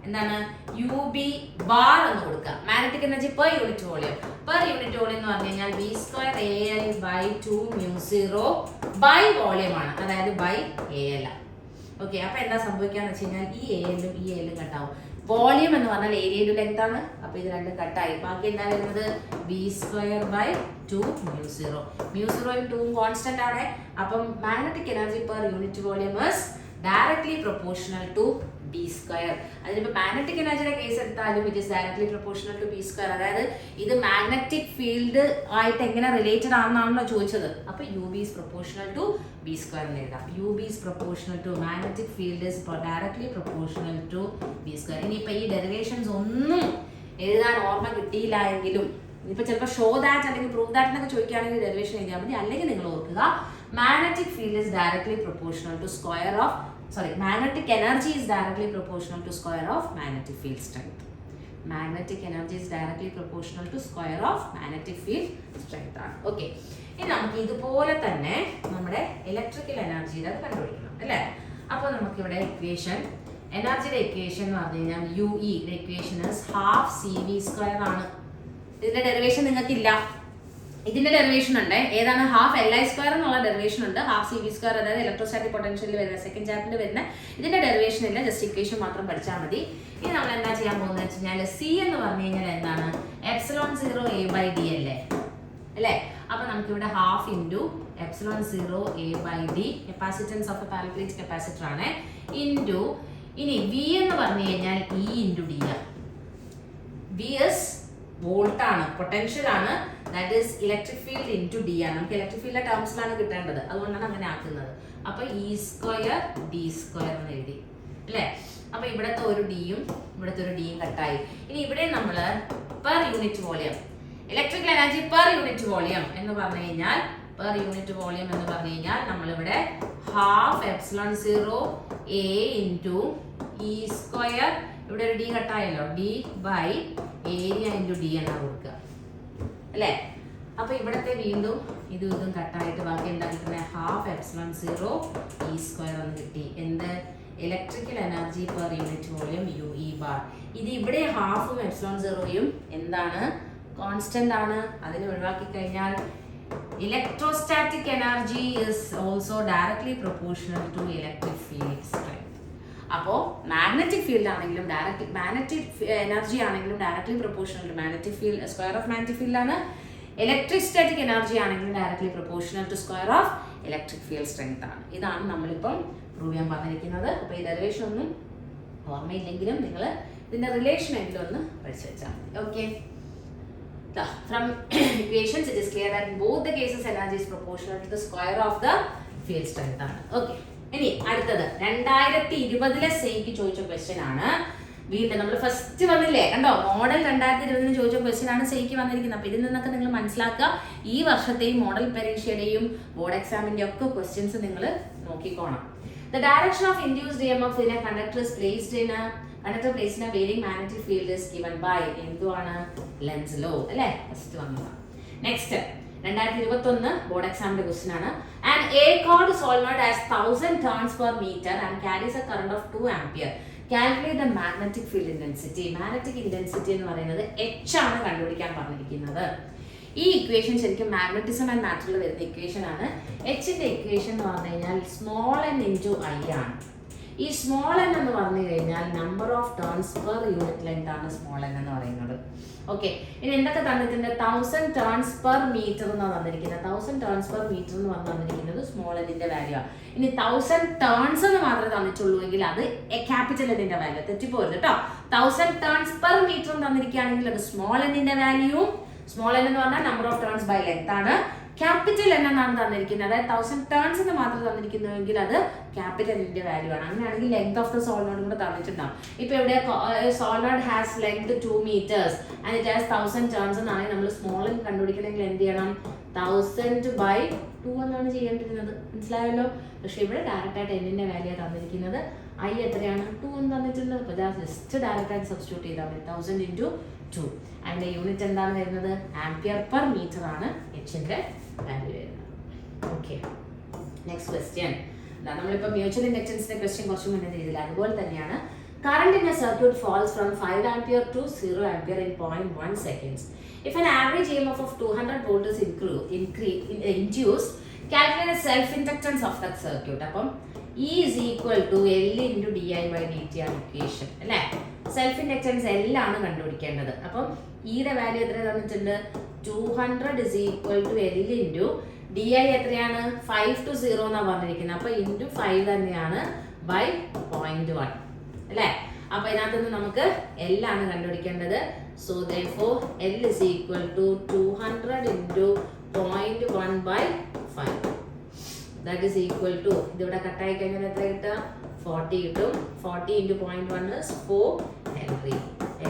എന്താണ്? യു ബി ബാർ എന്ന് കൊടുക്കുക. Magnetic energy per unit volume എന്ന് പറഞ്ഞു കഴിഞ്ഞാൽ B square A L by 2 mu0 by volume ആണ്, അതായത് ബൈ എ എൽ ആണ്. ഓക്കെ, അപ്പൊ എന്താ സംഭവിക്കാന്ന് വെച്ച് കഴിഞ്ഞാൽ ഈ എ എല്ലും കട്ടാവും. വോളിയം എന്ന് പറഞ്ഞാൽ ഏരിയയുടെ ലെങ്ത് ആണ്, അപ്പൊ ഇത് രണ്ടും കട്ടായി. ബാക്കി എന്താ വരുന്നത്? B square by 2 mu0. mu0യും 2ഉം കോൺസ്റ്റന്റ് ആണ്. അപ്പം magnetic energy per unit volume is directly proportional to B square. അതിനിപ്പോൾ മാഗ്നറ്റിക് എനർജിയുടെ കേസ് എടുത്താലും it is directly proportional to B square. അതായത് ഇത് മാഗ്നറ്റിക് ഫീൽഡ് ആയിട്ട് എങ്ങനെ റിലേറ്റഡ് ആണെന്നാണല്ലോ ചോദിച്ചത്. അപ്പോൾ U B is proportional to B square എന്ന് എഴുതാം. U B is proportional to magnetic field is directly proportional to B square. ഇനിയിപ്പോൾ ഈ ഡെറിവേഷൻസ് ഒന്നും എഴുതാൻ ഓർമ്മ കിട്ടിയില്ല എങ്കിലും ഇനിയിപ്പോൾ ചിലപ്പോൾ ഷോ ദാറ്റ് അല്ലെങ്കിൽ പ്രൂവ് ദാറ്റ് എന്നൊക്കെ ചോദിക്കുകയാണെങ്കിൽ ഡെറിവേഷൻ എഴുതിയാൽ മതി. അല്ലെങ്കിൽ നിങ്ങൾ ഓർക്കുക magnetic field is directly proportional to magnetic energy is directly proportional to square of magnetic field strength. Magnetic energy is directly proportional to square of magnetic field strength ആണ്. ഓക്കെ, ഇനി നമുക്ക് ഇതുപോലെ തന്നെ നമ്മുടെ ഇലക്ട്രിക്കൽ എനർജിയുടെ കണ്ടുപിടിക്കണം, അല്ലേ? അപ്പോൾ നമുക്കിവിടെ എനർജിയുടെ ഇക്വേഷൻ എന്ന് പറഞ്ഞു കഴിഞ്ഞാൽ U E equation half C V square ആണ്. ഇതിന്റെ ഡെറിവേഷൻ നിങ്ങൾക്കില്ല. ഇതിന്റെ ഡെറിവേഷൻ ഉണ്ട്, ഏതാണ്? ഹാഫ് എൽ ഐ സ്ക്വയർ എന്നുള്ള ഡെറിവേഷൻ ഉണ്ട്. ഹാഫ് സി വി സ്ക്വയർ അതായത് ഇലക്ട്രോസ്റ്റാറ്റിക് പൊട്ടൻഷ്യലിൽ വരുന്ന സെക്കൻഡ് ചാപ്റ്ററിൽ വരുന്ന ഇതിന്റെ ഡെറിവേഷൻ ഇല്ല, ജസ്റ്റ് ഇക്വേഷൻ മാത്രം പഠിച്ചാൽ മതി. ഇനി നമ്മൾ എന്താ ചെയ്യാൻ പോകുന്നത് വെച്ച് കഴിഞ്ഞാൽ സി എന്ന് പറഞ്ഞു കഴിഞ്ഞാൽ എന്താണ്? ε0 a ബൈ ഡി അല്ലേ? അപ്പൊ നമുക്കിവിടെ half into ε0 a by D capacitance of a parallel plate capacitor ആണ് ഇൻറ്റു ഇനി വി എന്ന് പറഞ്ഞു കഴിഞ്ഞാൽ ഇ ഇൻറ്റു ഡി ആണ്. വി എസ് വോൾട്ട് ആണ്, പൊട്ടൻഷ്യൽ ആണ്, that is electric field into D ആണ്. നമുക്ക് ഇലക്ട്രിക് ഫീൽഡിന്റെ ടേംസിലാണ് കിട്ടേണ്ടത്, അതുകൊണ്ടാണ് അങ്ങനെ ആക്കുന്നത്. അപ്പൊ ഇ സ്ക്വയർ ഡി സ്ക്വയർ എന്ന് എഴുതി, അല്ലേ? അപ്പൊ ഇവിടുത്തെ ഒരു ഡിയും ഇവിടുത്തെ ഒരു ഡിയും കട്ടായി. ഇനി ഇവിടെ നമ്മൾ per unit volume electrical energy per unit volume എന്ന് പറഞ്ഞു കഴിഞ്ഞാൽ നമ്മളിവിടെ half ε0 a into E square, ഇവിടെ ഒരു ഡി കട്ടായല്ലോ, D by area into D എന്നാണ് കൊടുക്കുക അല്ലേ. അപ്പോൾ ഇവിടത്തെ വീണ്ടും ഇതും കട്ടായിട്ട് ബാക്കി എന്താ കിട്ടുന്നത്? ഹാഫ് എപ്സിലോൺ 0 E സ്ക്വയർ എന്ന് കിട്ടി. എന്ത്? Electrical energy per unit volume UE bar. ഇത് ഇവിടെ ഹാഫും എപ്സിലോൺ 0യും എന്താണ്? കോൺസ്റ്റന്റ് ആണ്. അതിനെ ഒഴിവാക്കി കഴിഞ്ഞാൽ electrostatic energy is also directly proportional to electric field strength. അപ്പോൾ മാഗ്നറ്റിക് ഫീൽഡ് ആണെങ്കിലും മാഗ്നറ്റിക് എനർജി ആണെങ്കിലും directly proportional to magnetic field, square of magnetic ഫീൽഡാണ്. ഇലക്ട്രോസ്റ്റാറ്റിക് എനർജി ആണെങ്കിലും directly proportional to square of electric field strength ആണ്. ഇതാണ് നമ്മളിപ്പം പ്രൂവ് ചെയ്യാൻ പറഞ്ഞിരിക്കുന്നത്. അപ്പോൾ ഈ ഡെറിവേഷൻ ഒന്നും ഓർമ്മയില്ലെങ്കിലും നിങ്ങൾ ഇതിൻ്റെ റിലേഷൻ എങ്കിലും ഒന്ന് പഠിച്ചു വെച്ചാൽ മതി. Okay. From equations it is clear that in both the cases energy is proportional to the square of the field strength ആണ്. ഓക്കെ. ഇനി അടുത്തത് 2020 സെയ്ക്ക് ചോദിച്ച ക്വസ്റ്റ്യൻ ആണ്. വീണ്ടും നമ്മൾ ഫസ്റ്റ് വന്നില്ലേ കണ്ടോ, മോഡൽ 2020 ചോദിച്ച ക്വസ്റ്റ്യൻ ആണ് സെയ്ക്ക് വന്നിരിക്കുന്നത്. അപ്പോൾ ഇതിൽ നിന്നൊക്കെ നിങ്ങൾ മനസ്സിലാക്കുക, ഈ വർഷത്തെയും മോഡൽ പരീക്ഷയുടെയും ബോർഡ് എക്സാമിന്റെ ഒക്കെ ക്വസ്റ്റ്യൻസ് നിങ്ങൾ നോക്കിക്കോണം. The direction of induced EMF in a conductor is placed in a varying magnetic field is given by എന്തുവാണ്? ലെൻസ് ലോ അല്ലേ, ഫസ്റ്റ് വന്നതാണ്. നെക്സ്റ്റ് 2021 ബോർഡ് എക്സാമിന്റെ ക്വസ്റ്റ്യൻ ആണ്. An A-cord solenoid has 1000 turns per meter and carries a current of 2 ampere. Calculate the magnetic field intensity. Magnetic intensity എന്ന് പറയുന്നത് H ആണ് കണ്ടുപിടിക്കാൻ പറഞ്ഞിരിക്കുന്നത്. ഈ ഇക്വേഷൻ ശരിക്കും മാഗ്നറ്റിസം ആൻഡ് മാറ്ററിൽ വരുന്ന ഇക്വേഷൻ ആണ്. എച്ചിന്റെ ഇക്വേഷൻ എന്ന് പറഞ്ഞു കഴിഞ്ഞാൽ സ്മോൾ എൻ ഇൻറ്റു ഐ ആണ്. ഈ സ്മോൾ എൻ എന്ന് പറഞ്ഞു കഴിഞ്ഞാൽ number of turns per unit length ആണ് സ്മോൾ എൻ എന്ന് പറയുന്നത്. ഓക്കെ. ഇനി എന്തൊക്കെ തന്നിട്ടുണ്ട്? 1000 ടേൺസ് പെർ മീറ്റർ എന്നാണ് തന്നിരിക്കുന്നത്. 1000 ടേൺസ് പെർ മീറ്റർ എന്ന് തന്നിരിക്കുന്നത് സ്മോൾ എന്നിന്റെ വാല്യൂ ആണ്. ഇനി 1000 ടേൺസ് എന്ന് മാത്രമേ തന്നിട്ടുള്ളൂ എങ്കിൽ അത് ക്യാപിറ്റൽ എന്നിന്റെ വാല്യൂ. തെറ്റിപ്പോരുത് കേട്ടോ. 1000 ടേൺസ് പെർ മീറ്റർ തന്നിരിക്കുകയാണെങ്കിൽ അത് സ്മോൾ എന്നിന്റെ വാല്യൂ. സ്മോൾ എൻ എന്ന് പറഞ്ഞാൽ number of turns by length ആണ്. ക്യാപിറ്റൽ എൻ എന്നാണ് തന്നിരിക്കുന്നത്, അതായത് 1000 ടേൺസ് എന്ന് മാത്രം തന്നിരിക്കുന്നുവെങ്കിൽ അത് ക്യാപിറ്റൽ എന്നിന്റെ വാല്യൂ ആണ്. അങ്ങനെയാണെങ്കിൽ ലെങ്ത് ഓഫ് ദ സോളിനോയിഡ് കൂടെ തന്നിട്ടുണ്ടാവും. ഇപ്പൊ ഇവിടെ solenoid has length 2 meters and it has 1000 turns എന്നാണെങ്കിൽ നമ്മൾ സ്മോൾ എൻ കണ്ടുപിടിക്കണമെങ്കിൽ എന്ത് ചെയ്യണം? 1000 by 2 എന്നാണ് ചെയ്യേണ്ടിരുന്നത്. മനസ്സിലായല്ലോ. പക്ഷെ ഇവിടെ ഡയറക്റ്റ് ആയിട്ട് എന്നിന്റെ വാല്യൂ തന്നിരിക്കുന്നത്. ഐ എത്രയാണ്? 2 എന്ന് തന്നിട്ടുണ്ട്. അപ്പോൾ ജസ്റ്റ് ഡയറക്റ്റ് ആയിട്ട് സബ്സ്റ്റിറ്റ്യൂട്ട് ചെയ്താൽ മതി. 1000 into 2. അതിന്റെ യൂണിറ്റ് എന്താണ് വരുന്നത്? ആംപിയർ പെർ മീറ്റർ ആണ് എച്ചിന്റെ വാല്യൂ വരുന്നത്. ഓക്കെ. Next question. നമ്മളിപ്പോൾ മ്യൂച്വൽ ഇൻഡക്റ്റൻസിന്റെ ക്വസ്റ്റ്യൻ കുറച്ച് മുന്നേ ചെയ്തില്ല, അതുപോലെ തന്നെയാണ്. Current in a circuit falls from 5 ampere to 0 ampere in 0.1 seconds. If an average EMF of 200 volt is induced, calculate the self-inductance of that circuit. അപ്പം E is equal to L into di by dt ആണ് ഇക്വേഷൻ അല്ലേ. സെൽഫ് ഇൻഡക്റ്റൻസ് L ആണ് കണ്ടുപിടിക്കേണ്ടത്. അപ്പം ഇയുടെ വാല്യൂ എത്ര തന്നിട്ടുണ്ട്? 200 is equal to L into di എത്രയാണ്? 5 to 0 എന്നാണ് പറഞ്ഞിരിക്കുന്നത്. അപ്പോൾ ഇൻറ്റു 5 തന്നെയാണ് ബൈ 0.1 അല്ലേ. അപ്പോൾ ഇതിനകത്ത് നിന്ന് നമുക്ക് L ആണ് കണ്ടുപിടിക്കേണ്ടത്. So therefore L is equal to 200 into 0.1 by 5. That is equal to, ഇതിവിടെ കട്ടായി കഴിഞ്ഞാൽ എത്ര കിട്ടുക? 40 കിട്ടും. 40 into 0.1 is 4 Henry.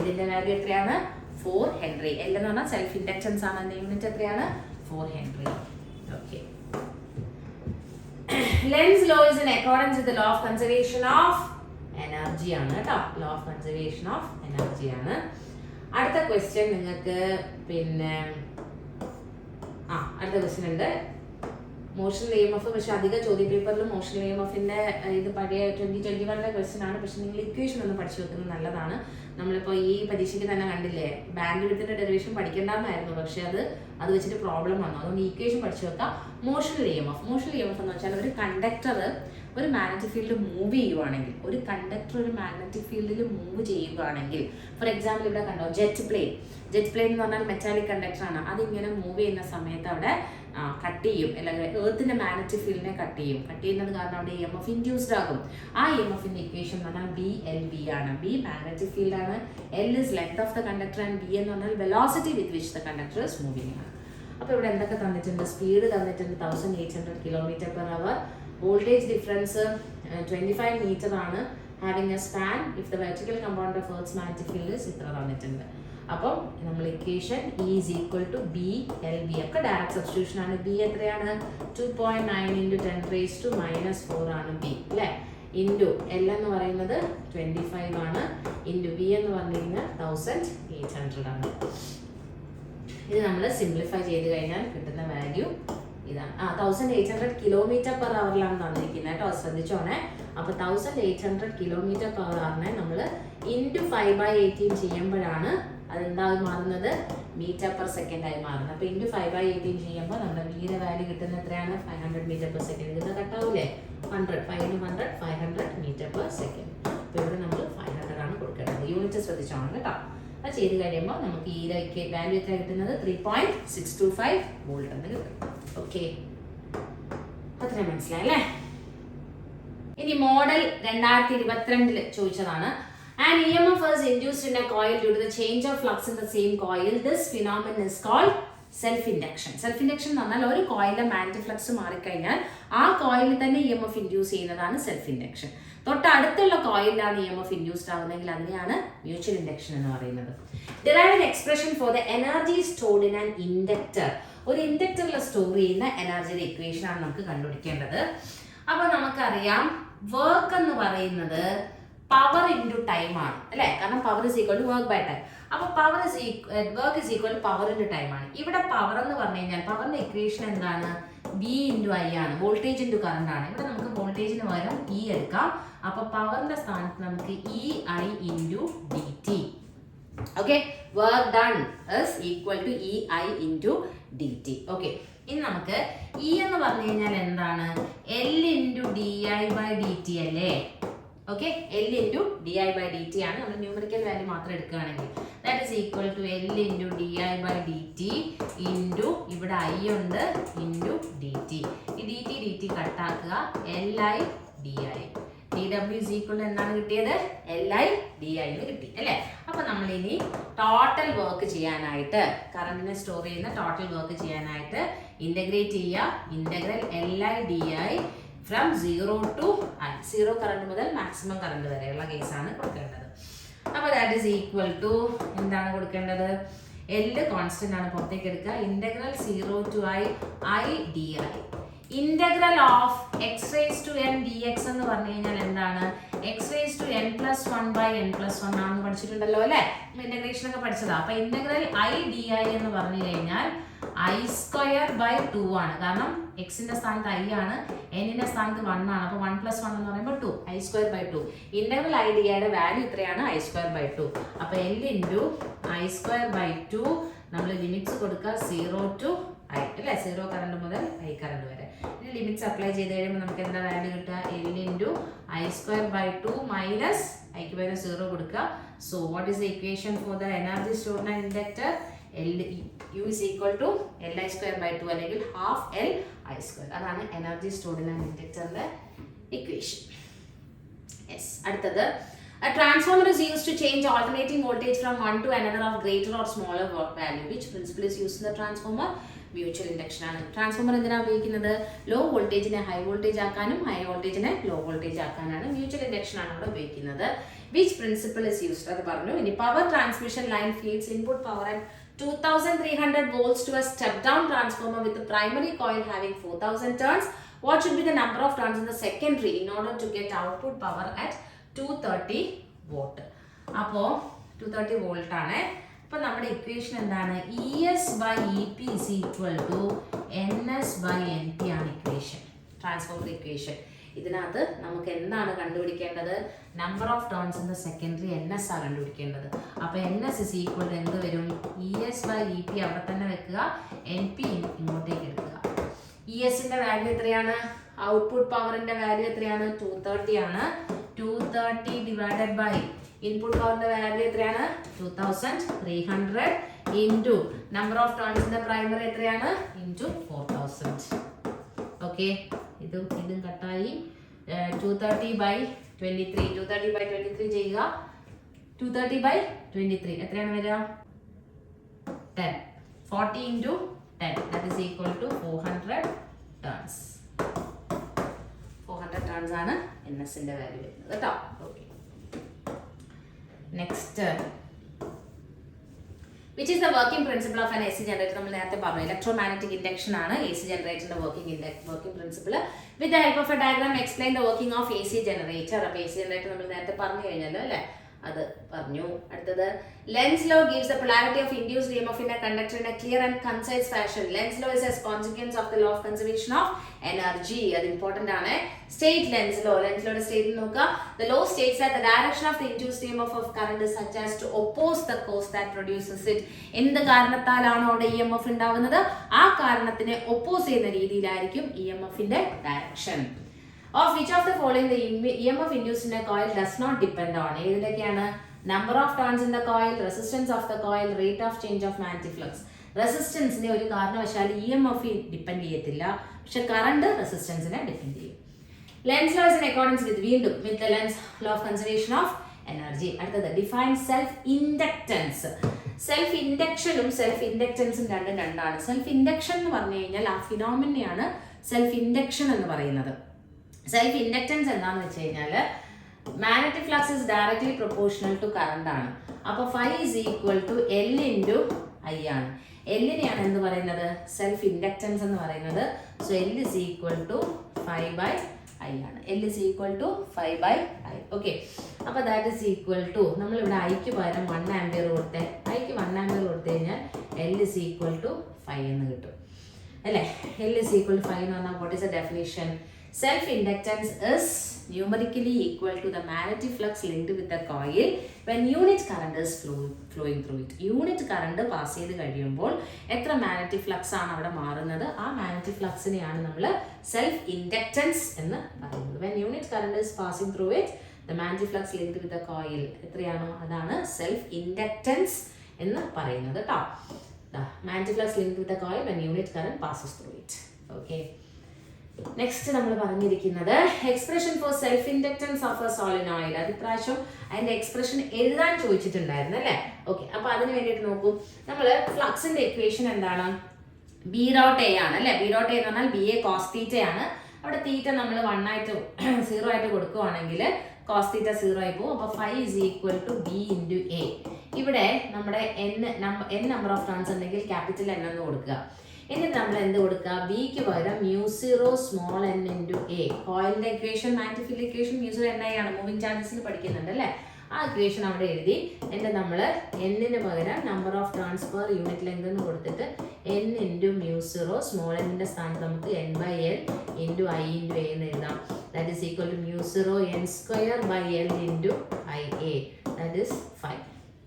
Lന്റെ വാല്യൂ എത്രയാണ്? 4 Henry. L എന്ന് പറഞ്ഞാൽ സെൽഫ് ഇൻഡക്റ്റൻസ് ആണ്. അതിന്റെ യൂണിറ്റ് എത്രയാണ്? 4 Henry. Okay. Lenz's law is in accordance with the law of conservation of energy ആണ് കേട്ടോ. law of conservation of energy ആണ്. അടുത്ത ക്വസ്റ്റ്യൻ നിങ്ങൾക്ക് പിന്നെ അടുത്ത ക്വസ്റ്റ്യൻ ഉണ്ട്. Motional EMF. പക്ഷെ അധിക ചോദ്യ പേപ്പറിൽ മോഷണൽ EMFന്റെ ഇത് പഴയ 2021 ക്വസ്റ്റ്യൻ ആണ്. പക്ഷെ നിങ്ങൾ ഇക്വേഷൻ ഒന്ന് പഠിച്ചു വെക്കുന്നത് നല്ലതാണ്. നമ്മളിപ്പോൾ ഈ പരീക്ഷയ്ക്ക് തന്നെ കണ്ടില്ലേ, ബാൻഡ് വിഡ്ത്തിന്റെ ഡെറിവേഷൻ പഠിക്കേണ്ടെന്നായിരുന്നു, പക്ഷെ അത് വെച്ചിട്ട് പ്രോബ്ലം വന്നു. അതുകൊണ്ട് ഇക്വേഷൻ പഠിച്ചു വെക്കാം. മോഷണൽ EMF എന്ന് വെച്ചാൽ ഒരു കണ്ടക്ടർ ഒരു മാഗ്നറ്റിക് ഫീൽഡ് മൂവ് ചെയ്യുവാണെങ്കിൽ, ഒരു കണ്ടക്ടർ ഒരു മാഗ്നറ്റിക് ഫീൽഡിൽ മൂവ് ചെയ്യുകയാണെങ്കിൽ, ഫോർ എക്സാമ്പിൾ ഇവിടെ കണ്ടോ ജെറ്റ് പ്ലെയിൻ എന്ന് പറഞ്ഞാൽ മെറ്റാലിക് കണ്ടക്ടർ ആണ്. അതിങ്ങനെ മൂവ് ചെയ്യുന്ന സമയത്ത് അവിടെ കട്ട് ചെയ്യും, അല്ലെങ്കിൽ എർത്തിന്റെ മാഗ്നറ്റിക് ഫീൽഡിനെ കട്ട് ചെയ്യുന്നത് കാരണം അവിടെ EMF ഇൻഡ്യൂസ്ഡ് ആകും. ആ EMFന്റെ ഇക്വേഷൻ എന്ന് പറഞ്ഞാൽ BLV ആണ്. B മാഗ്നറ്റിക് ഫീൽഡ് ആണ്, L is length of the conductor and V എന്ന് പറഞ്ഞാൽ velocity with which the conductor is moving ആണ്. അപ്പോൾ ഇവിടെ എന്തൊക്കെ തന്നിട്ടുണ്ട്? സ്പീഡ് തന്നിട്ടുണ്ട് 1800 km/h. വോൾട്ടേജ് ഡിഫറൻസ് 25 മീറ്റർ ആണ്. Having A span if the vertical compound of earth magnetic field ഇത്ര തന്നിട്ടുണ്ട്. അപ്പം നമ്മൾ equation E is equal to BLV ഒക്കെ ഡയറക്റ്റ് സബ്സ്റ്റിറ്റ്യൂഷൻ ആണ്. B എത്രയാണ്? 2.9 into 10⁻⁻⁴ ആണ് B അല്ലേ. ഇൻറ്റു എൽ എന്ന് പറയുന്നത് 25 ആണ്, ഇൻറ്റു വി എന്ന് പറഞ്ഞു കഴിഞ്ഞാൽ 1800 ആണ്. ഇത് നമ്മൾ സിംപ്ലിഫൈ ചെയ്ത് കഴിഞ്ഞാൽ കിട്ടുന്ന വാല്യൂ ഇതാണ്. 1800 കിലോമീറ്റർ പെർ അവറിലാണ് തന്നിരിക്കുന്നത് കേട്ടോ, ശ്രദ്ധിച്ചോണേ. അപ്പോൾ 1800 കിലോമീറ്റർ പെർ അവറിനെ നമ്മൾ ഇൻറ്റു 5/18 ചെയ്യുമ്പോഴാണ് അതെന്തായി മാറുന്നത്, മീറ്റർ പെർ സെക്കൻഡ് ആയി മാറുന്നത്. അപ്പോൾ ഇൻറ്റു 5/18 ചെയ്യുമ്പോൾ നമ്മുടെ വിയുടെ വാല്യൂ കിട്ടുന്ന എത്രയാണ്, 500 മീറ്റർ പെർ സെക്കൻഡ്. ഇത് കട്ടാവൂലേ, 100 5 × 100 500 മീറ്റർ പെർ സെക്കൻഡ്. അപ്പോൾ ഇവിടെ നമ്മൾ 500 ആണ് കൊടുക്കേണ്ടത്. യൂണിറ്റ് ശ്രദ്ധിച്ചോണം കേട്ടോ. അത് ചെയ്ത് കഴിയുമ്പോൾ നമുക്ക് ഈ വാല്യൂ എത്ര കിട്ടുന്നത്, 3.625 വോൾട്ട് എന്ന് കിട്ടും. ഓക്കെ, അത്രയും മനസ്സിലായല്ലേ. ഇനി മോഡൽ 2022 ചോദിച്ചതാണ്. An EMF is induced in a coil due to the change of flux in the same coil. This phenomenon is called self-induction. Self-induction എന്ന് പറഞ്ഞാൽ ഒരു കോയിലിലെ മാഗ്നറ്റിക് ഫ്ലക്സ് മാറിക്കഴിഞ്ഞാൽ ആ കോയിലിൽ തന്നെ EMF ഇൻഡ്യൂസ് ചെയ്യുന്നതാണ് സെൽഫ്-ഇൻഡക്ഷൻ. തൊട്ടടുത്തുള്ള കോയിലാണ് EMF ഇൻഡ്യൂസ്ഡ് ആവുന്നതെങ്കിൽ അതിനെയാണ് മ്യൂച്വൽ ഇൻഡക്ഷൻ എന്ന് പറയുന്നത്. Derive an expression for the energy stored in an inductor. ഒരു ഇൻഡക്ടറിൽ സ്റ്റോർ ചെയ്യുന്ന എനർജിയുടെ ഇക്വേഷൻ ആണ് നമുക്ക് കണ്ടുപിടിക്കേണ്ടത്. അപ്പോൾ നമുക്കറിയാം വർക്ക് എന്ന് പറയുന്നത് പവർ ഇൻറ്റു ടൈം ആണ് അല്ലേ, കാരണം power is equal to work by time. അപ്പോൾ work is equal to power into time ആണ്. ഇവിടെ പവർ എന്ന് പറഞ്ഞു കഴിഞ്ഞാൽ പവറിന്റെ ഇക്വേഷൻ എന്താണ്, വി ഇൻറ്റു ഐ ആണ്, വോൾട്ടേജ് ഇൻറ്റു കറണ്ട് ആണ്. ഇവിടെ നമുക്ക് വോൾട്ടേജിന് പകരം ഇ എടുക്കാം. അപ്പോൾ പവറിന്റെ സ്ഥാനത്ത് നമുക്ക് E I into D T. Okay, work done is equal to E I into D T. Okay, ഇനി നമുക്ക് ഇ എന്ന് പറഞ്ഞു കഴിഞ്ഞാൽ എന്താണ്, L into D I by D T അല്ലേ. Okay, L into D I by D T ആണ്. നമ്മൾ ന്യൂമറിക്കൽ വാല്യൂ മാത്രം എടുക്കുകയാണെങ്കിൽ that is equal to L into D I by D T into ഇവിടെ ഐ ഉണ്ട് ഇൻറ്റു ഡി ടി. ഈ ഡി ടി കട്ടാക്കുക, L I D I. D W is equal എന്താണ് കിട്ടിയത്, എൽ ഐ ഡി ഐ എന്ന് കിട്ടി അല്ലേ. അപ്പോൾ നമ്മൾ ഇനി ടോട്ടൽ വർക്ക് ചെയ്യാനായിട്ട്, കറണ്ടിനെ സ്റ്റോർ ചെയ്യുന്ന ടോട്ടൽ വർക്ക് ചെയ്യാനായിട്ട് ഇൻ്റഗ്രേറ്റ് ചെയ്യുക. Integral L I D I from 0 to I. 0 current മുതൽ മാക്സിമം കറണ്ട് വരെയുള്ള കേസാണ് കൊടുക്കേണ്ടത്. അപ്പോൾ ദാറ്റ് ഈസ് ഈക്വൽ ടു എന്താണ് കൊടുക്കേണ്ടത്, എൽ കോൺസ്റ്റന്റ് ആണ്, പുറത്തേക്ക് എടുക്കുക. Integral 0 to I D I. Integral of X raise to N D X എന്ന് പറഞ്ഞു കഴിഞ്ഞാൽ എന്താണ്, X raise to N plus 1 by N plus 1 ആണെന്ന് പഠിച്ചിട്ടുണ്ടല്ലോ അല്ലേ, ഇൻ്റഗ്രേഷൻ ഒക്കെ പഠിച്ചതാ. അപ്പോൾ ഇൻ്റഗ്രൽ ഐ ഡി ഐ എന്ന് പറഞ്ഞു കഴിഞ്ഞാൽ ഐ സ്ക്വയർ ബൈ 2 ആണ്, കാരണം എക്സിന്റെ സ്ഥാനത്ത് ഐ ആണ്, എന്നിന്റെ സ്ഥാനത്ത് 1 ആണ്. അപ്പോൾ 1 + 1 എന്ന് പറയുമ്പോൾ 2, I square by 2. Integral I D ഐയുടെ വാല്യൂ ഇത്രയാണ്, ഐ സ്ക്വയർ ബൈ 2. അപ്പോൾ L into I square by 2 നമ്മൾ ലിമിറ്റ്സ് കൊടുക്കുക 0 to I അല്ലേ, 0 കറണ്ട് മുതൽ ഐ കറണ്ട് വരെ. ഇനി ലിമിറ്റ്സ് അപ്ലൈ ചെയ്ത് കഴിയുമ്പോൾ നമുക്ക് എന്താ വാല്യൂ കിട്ടുക, L into I square by 2 minus ഐക്ക് പകരം 0 കൊടുക്കുക. So what is the equation for the energy stored in inductor, U is equal to Li square by 2 അല്ലെങ്കിൽ half L I square. അതാണ് എനർജി സ്റ്റോർഡ് ഇൻ ഇൻഡക്ടറിന്റെ ഇക്വേഷൻ. യെസ്, അടുത്തത് a transformer is used to change alternating voltage from one to another of greater or smaller value. Which principle is used in the transformer? Mutual induction ആണ്. ട്രാൻസ്ഫോമർ എന്തിനാണ് ഉപയോഗിക്കുന്നത്, ലോ വോൾട്ടേജിനെ ഹൈ വോൾട്ടേജ് ആക്കാനും ഹൈ വോൾട്ടേജിനെ ലോ വോൾട്ടേജ് ആക്കാനാണ്. മ്യൂച്വൽ ഇൻഡക്ഷൻ ആണ് ഇവിടെ ഉപയോഗിക്കുന്നത്. വിച്ച് പ്രിൻസിപ്പിൾ ഇസ് യൂസ്ഡ് അത് പറഞ്ഞു. ഇനി power transmission line feeds input power and 2300 volts to a step down transformer with the primary coil having 4000 turns. What should be the number of turns in the secondary in order to get output power at 230 volt? അപ്പോൾ 230 വോൾട്ട് ആണ്. അപ്പോൾ നമ്മുടെ ഇക്വേഷൻ എന്താണ്, ES by EP is equal to NS by NP ആണ് ഇക്വേഷൻ, ട്രാൻസ്ഫോമർ ഇക്വേഷൻ. ഇതിനകത്ത് നമുക്ക് എന്താണ് കണ്ടുപിടിക്കേണ്ടത്, number of turns in the secondary NS ആണ് കണ്ടുപിടിക്കേണ്ടത്. അപ്പോൾ NS is equal to എന്ത് വരും, ES by EP അവിടെ തന്നെ വെക്കുക, NP ഇങ്ങോട്ടേക്ക് എടുക്കുക. ESന്റെ വാല്യൂ എത്രയാണ്, ഔട്ട്പുട്ട് പവറിന്റെ വാല്യൂ എത്രയാണ്, 230 ആണ്. 230 ഡിവൈഡഡ് ബൈ ഇൻപുട്ട് പവറിന്റെ വാല്യൂ എത്രയാണ്, 2300 ഇൻറ്റു നമ്പർ ഓഫ് ടേൺസിന്റെ പ്രൈമറി എത്രയാണ്, ഇൻറ്റു 4000. ഓക്കെ, ഇതും കട്ടായി. 230 by 23, 230 by 23 ചെയ്യുക. 230 by 23 എത്രയാണ് വരിക, 10. 40 into 10 that is equal to 400 turns. 400 turns ആണ് NSന്റെ വാല്യൂ വരുന്നത് കേട്ടോ. Okay, next which is the working principle of an A C generator. നമ്മൾ നേരത്തെ പറഞ്ഞു ഇലക്ട്രോമാഗ്നറ്റിക് ഇൻഡക്ഷൻ ആണ് എ സി ജനറേറ്ററിന്റെ working principle. With the help of A diagram explain the working of A C generator. അപ്പോൾ എ സി ജനറേറ്റർ നമ്മൾ നേരത്തെ പറഞ്ഞു കഴിഞ്ഞല്ലോ അല്ലേ, അത് പറഞ്ഞു. അടുത്തത് Lenz law gives the polarity of induced EMF in a conductor in a clear and concise fashion. Lenz law is a consequence of the law of conservation of energy. അത് important ആണ്. State Lenz law. Lenz law state നോക്കുക. The law states that the direction of the induced EMF of current is such as to oppose the cause that produces it. എന്ത് കാരണത്താലാണോ അവിടെ EMF ഉണ്ടാവുന്നത് ആ കാരണത്തിനെ ഒപ്പോസ് ചെയ്യുന്ന രീതിയിലായിരിക്കും EMFന്റെ direction. Of which of the following the EMF induced in a coil does not depend on? ഏതിലൊക്കെയാണ്? Number of turns in the coil, resistance of the coil, rate of change of magnetic flux. റെസിസ്റ്റൻസിനെ ഒരു കാരണവശാലും EMF ഡിപ്പെൻഡ് ചെയ്യത്തില്ല, പക്ഷെ കറണ്ട് റെസിസ്റ്റൻസിനെ ഡിപ്പെൻഡ് ചെയ്യും. Lenz law is in accordance with വീണ്ടും with the Lenz law of conservation of energy. അടുത്തത് define self inductance. സെൽഫ് ഇൻഡക്ഷനും സെൽഫ് ഇൻഡക്റ്റൻസും രണ്ടാണ്. സെൽഫ് ഇൻഡക്ഷൻ എന്ന് പറഞ്ഞു കഴിഞ്ഞാൽ ആ ഫിനോമിനെയാണ് സെൽഫ് ഇൻഡക്ഷൻ എന്ന് പറയുന്നത്. സെൽഫ് ഇൻഡക്റ്റൻസ് എന്താണെന്ന് വെച്ച് കഴിഞ്ഞാൽ magnetic flux is directly proportional to current ആണ്. അപ്പോൾ phi is equal to L into I ആണ്. എല്ലിനെയാണ് എന്ത് പറയുന്നത്? സെൽഫ് ഇൻഡക്റ്റൻസ് എന്ന് പറയുന്നത്. So L is equal to 5/I ആണ്. L is equal to 5/I. Okay, അപ്പോൾ ദാറ്റ് ഇസ് ഈക്വൽ ടു നമ്മളിവിടെ ഐക്ക് പകരം 1 ആംപിയർ കൊടുത്തേ, ഐക്ക് 1 ആംപിയർ കൊടുത്തു കഴിഞ്ഞാൽ എൽ ഇസ് ഈക്വൽ ടു 5 എന്ന് കിട്ടും അല്ലേ. എൽ ഇസ് ഈക്വൽ ടു 5 എന്ന് പറഞ്ഞാൽ what is the definition? Self-inductance is numerically equal to the magnetic flux linked with the coil when unit current is flowing through it. Unit current pass ചെയ്ത് കഴിയുമ്പോൾ എത്ര മാഗ്നറ്റിക് ഫ്ലക്സ് ആണ് അവിടെ മാറുന്നത്, ആ മാഗ്നറ്റിക് ഫ്ലക്സിനെയാണ് നമ്മൾ സെൽഫ് ഇൻഡക്റ്റൻസ് എന്ന് പറയുന്നത്. When unit current is passing through it, the magnetic flux linked with the coil എത്രയാണോ അതാണ് സെൽഫ് ഇൻഡക്റ്റൻസ് എന്ന് പറയുന്നത് കേട്ടോ. Magnetic flux linked with the coil when unit current passes through it. Okay. Next നമ്മൾ പറഞ്ഞിരിക്കുന്നത് expression for self inductance of a solenoid. അത് ഇപ്രാവശ്യം അതിന്റെ എക്സ്പ്രഷൻ എഴുതാൻ ചോദിച്ചിട്ടുണ്ടായിരുന്നു അല്ലേ. ഓക്കെ, അപ്പൊ അതിന് വേണ്ടിയിട്ട് നോക്കൂ, നമ്മൾ ഫ്ലക്സിന്റെ ഇക്വേഷൻ എന്താണ്? ബി ഡോട്ട് എ ആണ് അല്ലേ. ബി ഡോട്ട് എ എന്ന് പറഞ്ഞാൽ ബി എ കോസ് തീറ്റ ആണ്. അവിടെ തീറ്റ നമ്മൾ 1 ആയിട്ട് 0 ആയിട്ട് കൊടുക്കുവാണെങ്കിൽ കോസ് തീറ്റ 0 ആയി പോകും. അപ്പോൾ phi is equal to B into A. ഇവിടെ നമ്മുടെ n നമ്പർ ഓഫ് ടേൺസ് ഉണ്ടെങ്കിൽ ക്യാപിറ്റൽ N എന്ന് കൊടുക്കുക. എന്നിട്ട് നമ്മൾ എന്ത് കൊടുക്കുക? ബിക്ക് പകരം μ0 സ്മോൾ n ഇൻറ്റു എ. കോയിലിന്റെ equation magnetic field equation μ0 ni ആണ്. മൂവിങ് ചാർജസിൽ പഠിക്കുന്നുണ്ട് അല്ലേ. ആ ഇക്വേഷൻ അവിടെ എഴുതി എന്നിട്ട് നമ്മൾ എന്നിന് പകരം number of turns per unit length എന്ന് കൊടുത്തിട്ട് n ഇൻറ്റു μ0 സ്മോൾ എന്നിന്റെ സ്ഥാനത്ത് നമുക്ക് n/L into I into A എന്ന് എഴുതാം. That is equal to μ0 n²/L into IA. That is 5.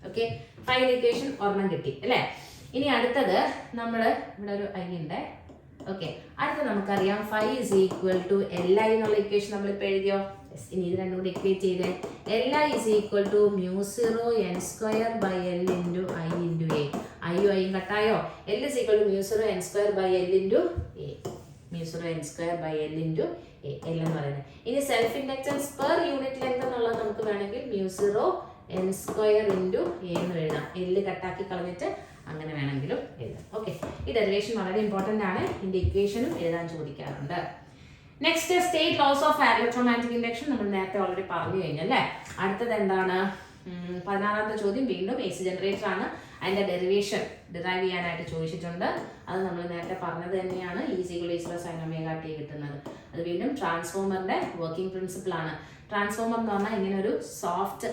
Okay, 5 equation ഒരെണ്ണം കിട്ടി അല്ലേ. ഇനി അടുത്തത് നമ്മൾ ഇവിടെ ഒരു ഐ ഉണ്ട്. ഓക്കെ, അടുത്ത നമുക്കറിയാം phi is equal to LI എന്നുള്ള ഇക്വേഷൻ നമ്മളിപ്പോൾ എഴുതിയോ. ഇനി ഇത് രണ്ടും കൂടി ഇക്വേറ്റ് ചെയ്തേ. LI is equal to μ0 n²/L into I into A. ഐയും ഐയും കട്ടായോ. L is equal to μ0 n²/L into A. μ0 n²/L into A എന്ന് പറയുന്നത്. ഇനി self inductance per unit length എന്നുള്ളത് നമുക്ക് വേണമെങ്കിൽ μ0 n² ഇൻറ്റു എ എന്ന് എഴുതാം. L കട്ടാക്കി കളഞ്ഞിട്ട് അങ്ങനെ വേണമെങ്കിലും എഴുതാം. ഓക്കെ, ഈ ഡെറിവേഷൻ വളരെ ഇമ്പോർട്ടൻ്റ് ആണ്. ഇതിൻ്റെ ഇക്വേഷനും എഴുതാൻ ചോദിക്കാറുണ്ട്. Next state laws of electromagnetic induction നമ്മൾ നേരത്തെ ഓൾറെഡി പറഞ്ഞു കഴിഞ്ഞല്ലേ. അടുത്തത് എന്താണ്? 16ാമത്തെ ചോദ്യം വീണ്ടും എ സി ജനറേറ്റർ ആണ്. അതിൻ്റെ ഡെറിവേഷൻ ഡിറൈവ് ചെയ്യാനായിട്ട് ചോദിച്ചിട്ടുണ്ട്. അത് നമ്മൾ നേരത്തെ പറഞ്ഞത് തന്നെയാണ്. E=sin⁻t കിട്ടുന്നത്. അത് വീണ്ടും ട്രാൻസ്ഫോമറിന്റെ വർക്കിംഗ് പ്രിൻസിപ്പിൾ ആണ്. ട്രാൻസ്ഫോമർ എന്ന് പറഞ്ഞാൽ ഇങ്ങനെ ഒരു soft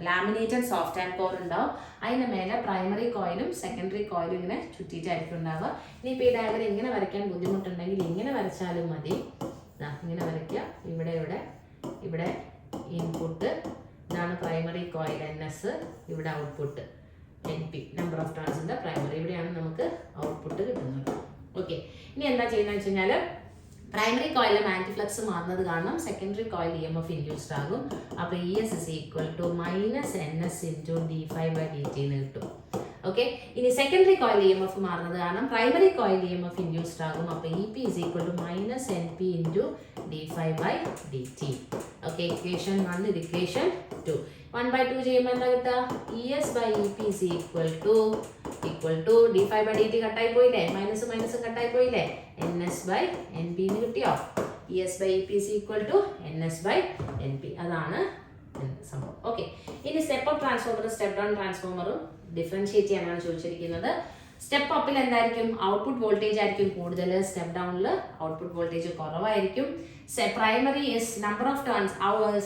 laminated soft and core ഉണ്ടാവും. അതിൻ്റെ മേലെ പ്രൈമറി കോയിലും സെക്കൻഡറി കോയിലും ഇങ്ങനെ ചുറ്റിയിട്ടായിരിക്കും ഉണ്ടാവുക. ഇനിയിപ്പോൾ ഈ ഡയഗ്രം ഇങ്ങനെ വരയ്ക്കാൻ ബുദ്ധിമുട്ടുണ്ടെങ്കിൽ ഇങ്ങനെ വരച്ചാലും മതി. ഇങ്ങനെ വരയ്ക്കുക. ഇവിടെ ഇൻപുട്ട്, ഇതാണ് പ്രൈമറി കോയിൽ NS, ഇവിടെ ഔട്ട്പുട്ട് NP, നമ്പർ ഓഫ് ടേൺസിൻ്റെ പ്രൈമറി. ഇവിടെയാണ് നമുക്ക് ഔട്ട്പുട്ട് കിട്ടുന്നത്. ഓക്കെ, ഇനി എന്താ ചെയ്യുന്നത് വെച്ച് കഴിഞ്ഞാൽ പ്രൈമറി കോയിലിലെ മാഗ്നറ്റിക് ഫ്ലക്സ് മാറുന്നത് കാരണം സെക്കൻഡറി കോയിൽ EMF ഇൻഡ്യൂസ്ഡ് ആകും. അപ്പോൾ ES is equal to -NS into d∅/dt എന്ന് കിട്ടും. ഓക്കെ, ഇനി സെക്കൻഡറി കോയിൽ EMF മാറുന്നത് കാരണം പ്രൈമറി കോയിൽ EMF ഇൻഡ്യൂസ്ഡ് ആകും. അപ്പോൾ EP is equal to -NP into d∅/dt. Okay, equation 1 ഇത് ഇക്വേഷൻ 2. 1/2 ചെയ്യുമ്പോൾ എന്താ കിട്ടുക? ES/EP is equal to d∅/dt കട്ടായി പോയില്ലേ, മൈനസ് കട്ടായി പോയില്ലേ, NS/NP എന്ന് കിട്ടിയോ. ES/EP is equal to NS/NP. അതാണ് സംഭവം. ഓക്കെ, ഇനി സ്റ്റെപ്പ് അപ്പ് ട്രാൻസ്ഫോമറും സ്റ്റെപ്പ് ഡൗൺ ട്രാൻസ്ഫോമറും ഡിഫറൻഷിയേറ്റ് ചെയ്യാനാണ് ചോദിച്ചിരിക്കുന്നത്. സ്റ്റെപ്പ് അപ്പിൽ എന്തായിരിക്കും? ഔട്ട്പുട്ട് വോൾട്ടേജ് ആയിരിക്കും കൂടുതൽ, സ്റ്റെപ്പ് ഡൗണിൽ ഔട്ട്പുട്ട് വോൾട്ടേജ് കുറവായിരിക്കും. Primary is number of turns,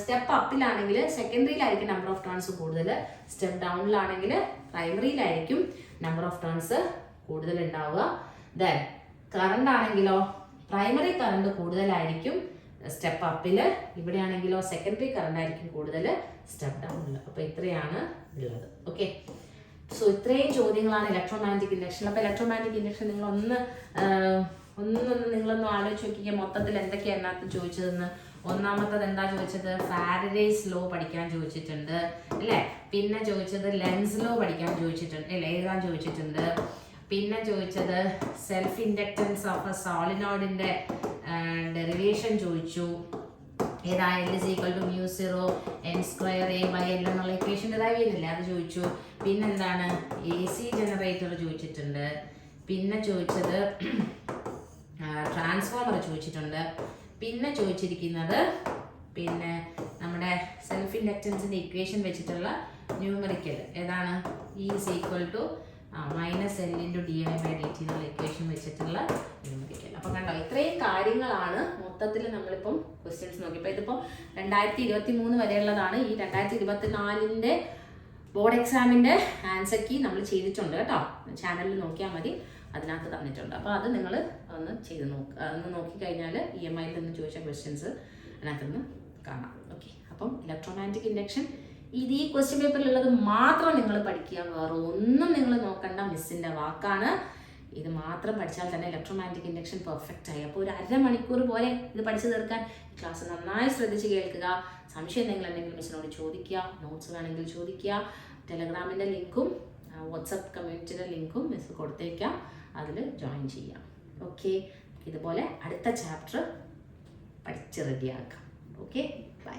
step അപ്പിലാണെങ്കിൽ സെക്കൻഡറിയിലായിരിക്കും നമ്പർ ഓഫ് ടേൺസ് കൂടുതൽ, സ്റ്റെപ്പ് ഡൗണിലാണെങ്കിൽ പ്രൈമറിയിലായിരിക്കും നമ്പർ ഓഫ് ടേൺസ് കൂടുതൽ ഉണ്ടാവുക. ദെൻ കറണ്ട് ആണെങ്കിലോ പ്രൈമറി കറണ്ട് കൂടുതലായിരിക്കും സ്റ്റെപ്പ് അപ്പിൽ, ഇവിടെയാണെങ്കിലോ സെക്കൻഡറി കറണ്ട് ആയിരിക്കും കൂടുതൽ സ്റ്റെപ്പ് ഡൗണിൽ. അപ്പോൾ ഇത്രയാണ് ഉള്ളത്. ഓക്കെ, സോ ഇത്രയും ചോദ്യങ്ങളാണ് ഇലക്ട്രോമാഗ്നറ്റിക് ഇൻഡക്ഷൻ. അപ്പോൾ ഇലക്ട്രോമാഗ്നറ്റിക് ഇൻഡക്ഷൻ നിങ്ങളൊന്ന് നിങ്ങളൊന്ന് ആലോചിച്ച് നോക്കിക്കുക മൊത്തത്തിൽ എന്തൊക്കെയാണ് അതിനകത്ത് ചോദിച്ചതെന്ന്. ഒന്നാമത്തത് എന്താ ചോദിച്ചത്? ഫാരഡേസ് ലോ പഠിക്കാൻ ചോദിച്ചിട്ടുണ്ട് അല്ലേ. പിന്നെ ചോദിച്ചത് ലെൻസ് ലോ പഠിക്കാൻ ചോദിച്ചിട്ടുണ്ട് അല്ലേ, എഴുതാൻ ചോദിച്ചിട്ടുണ്ട്. പിന്നെ ചോദിച്ചത് സെൽഫ് ഇൻഡക്റ്റൻസ് ഓഫ് എ സോളിനോയിഡിന്റെ ഡെറിവേഷൻ ചോദിച്ചു. ഏതാ? L = μ0 n² a/L എന്നുള്ള ഇക്വേഷൻ ഡെറൈവ് ചെയ്യുന്നില്ലേ, അത് ചോദിച്ചു. പിന്നെന്താണ്? AC ജനറേറ്റർ ചോദിച്ചിട്ടുണ്ട്. പിന്നെ ചോദിച്ചത് ട്രാൻസ്ഫോമർ ചോദിച്ചിട്ടുണ്ട്. പിന്നെ ചോദിച്ചിരിക്കുന്നത് പിന്നെ നമ്മുടെ സെൽഫ് ഇൻഡക്റ്റൻസിന്റെ ഇക്വേഷൻ വെച്ചിട്ടുള്ള ന്യൂമറിക്കൽ ഏതാണ്? E = -L × dI/dt എന്നുള്ള ഇക്വേഷൻ വെച്ചിട്ടുള്ള ന്യൂമറിക്കൽ. അപ്പം കണ്ടോ, ഇത്രയും കാര്യങ്ങളാണ് മൊത്തത്തിൽ നമ്മളിപ്പം ക്വസ്റ്റ്യൻസ് നോക്കിയപ്പോൾ. ഇതിപ്പോൾ 2023 വരെയുള്ളതാണ്. ഈ 2024 ബോർഡ് എക്സാമിൻ്റെ ആൻസർ കീ നമ്മൾ ചെയ്തിട്ടുണ്ട് കേട്ടോ. ചാനലിൽ നോക്കിയാൽ മതി, അതിനകത്ത് തന്നിട്ടുണ്ട്. അപ്പോൾ അത് നിങ്ങൾ ഒന്ന് ചെയ്ത് ഒന്ന് നോക്കിക്കഴിഞ്ഞാൽ EMIയിൽ നിന്ന് ചോദിച്ച ക്വസ്റ്റ്യൻസ് അതിനകത്തുനിന്ന് കാണാം. ഓക്കെ, അപ്പം ഇലക്ട്രോമാഗ്നറ്റിക് ഇൻഡക്ഷൻ ഈ ക്വസ്റ്റ്യൻ പേപ്പറിലുള്ളത് മാത്രം നിങ്ങൾ പഠിക്കുക, വേറെ ഒന്നും നിങ്ങൾ നോക്കണ്ട. മിസ്സിൻ്റെ വാക്കാണ്. ഇത് മാത്രം പഠിച്ചാൽ തന്നെ ഇലക്ട്രോമാഗ്നറ്റിക് ഇൻഡക്ഷൻ പെർഫെക്റ്റ് ആയി. അപ്പോൾ ഒരു അരമണിക്കൂർ പോലെ ഇത് പഠിച്ചു തീർക്കാൻ ക്ലാസ് നന്നായി ശ്രദ്ധിച്ച് കേൾക്കുക. സംശയം എന്തെങ്കിലും മിസ്സിനോട് ചോദിക്കുക, നോട്ട്സ് വേണമെങ്കിൽ ചോദിക്കുക. ടെലഗ്രാമിൻ്റെ ലിങ്കും വാട്സപ്പ് കമ്മ്യൂണിറ്റിയുടെ ലിങ്കും മിസ് കൊടുത്തേക്കാം, അതിൽ ജോയിൻ ചെയ്യാം. ഓക്കെ, ഇതുപോലെ അടുത്ത ചാപ്റ്റർ പഠിച്ച് റെഡിയാക്കാം. Okay, by.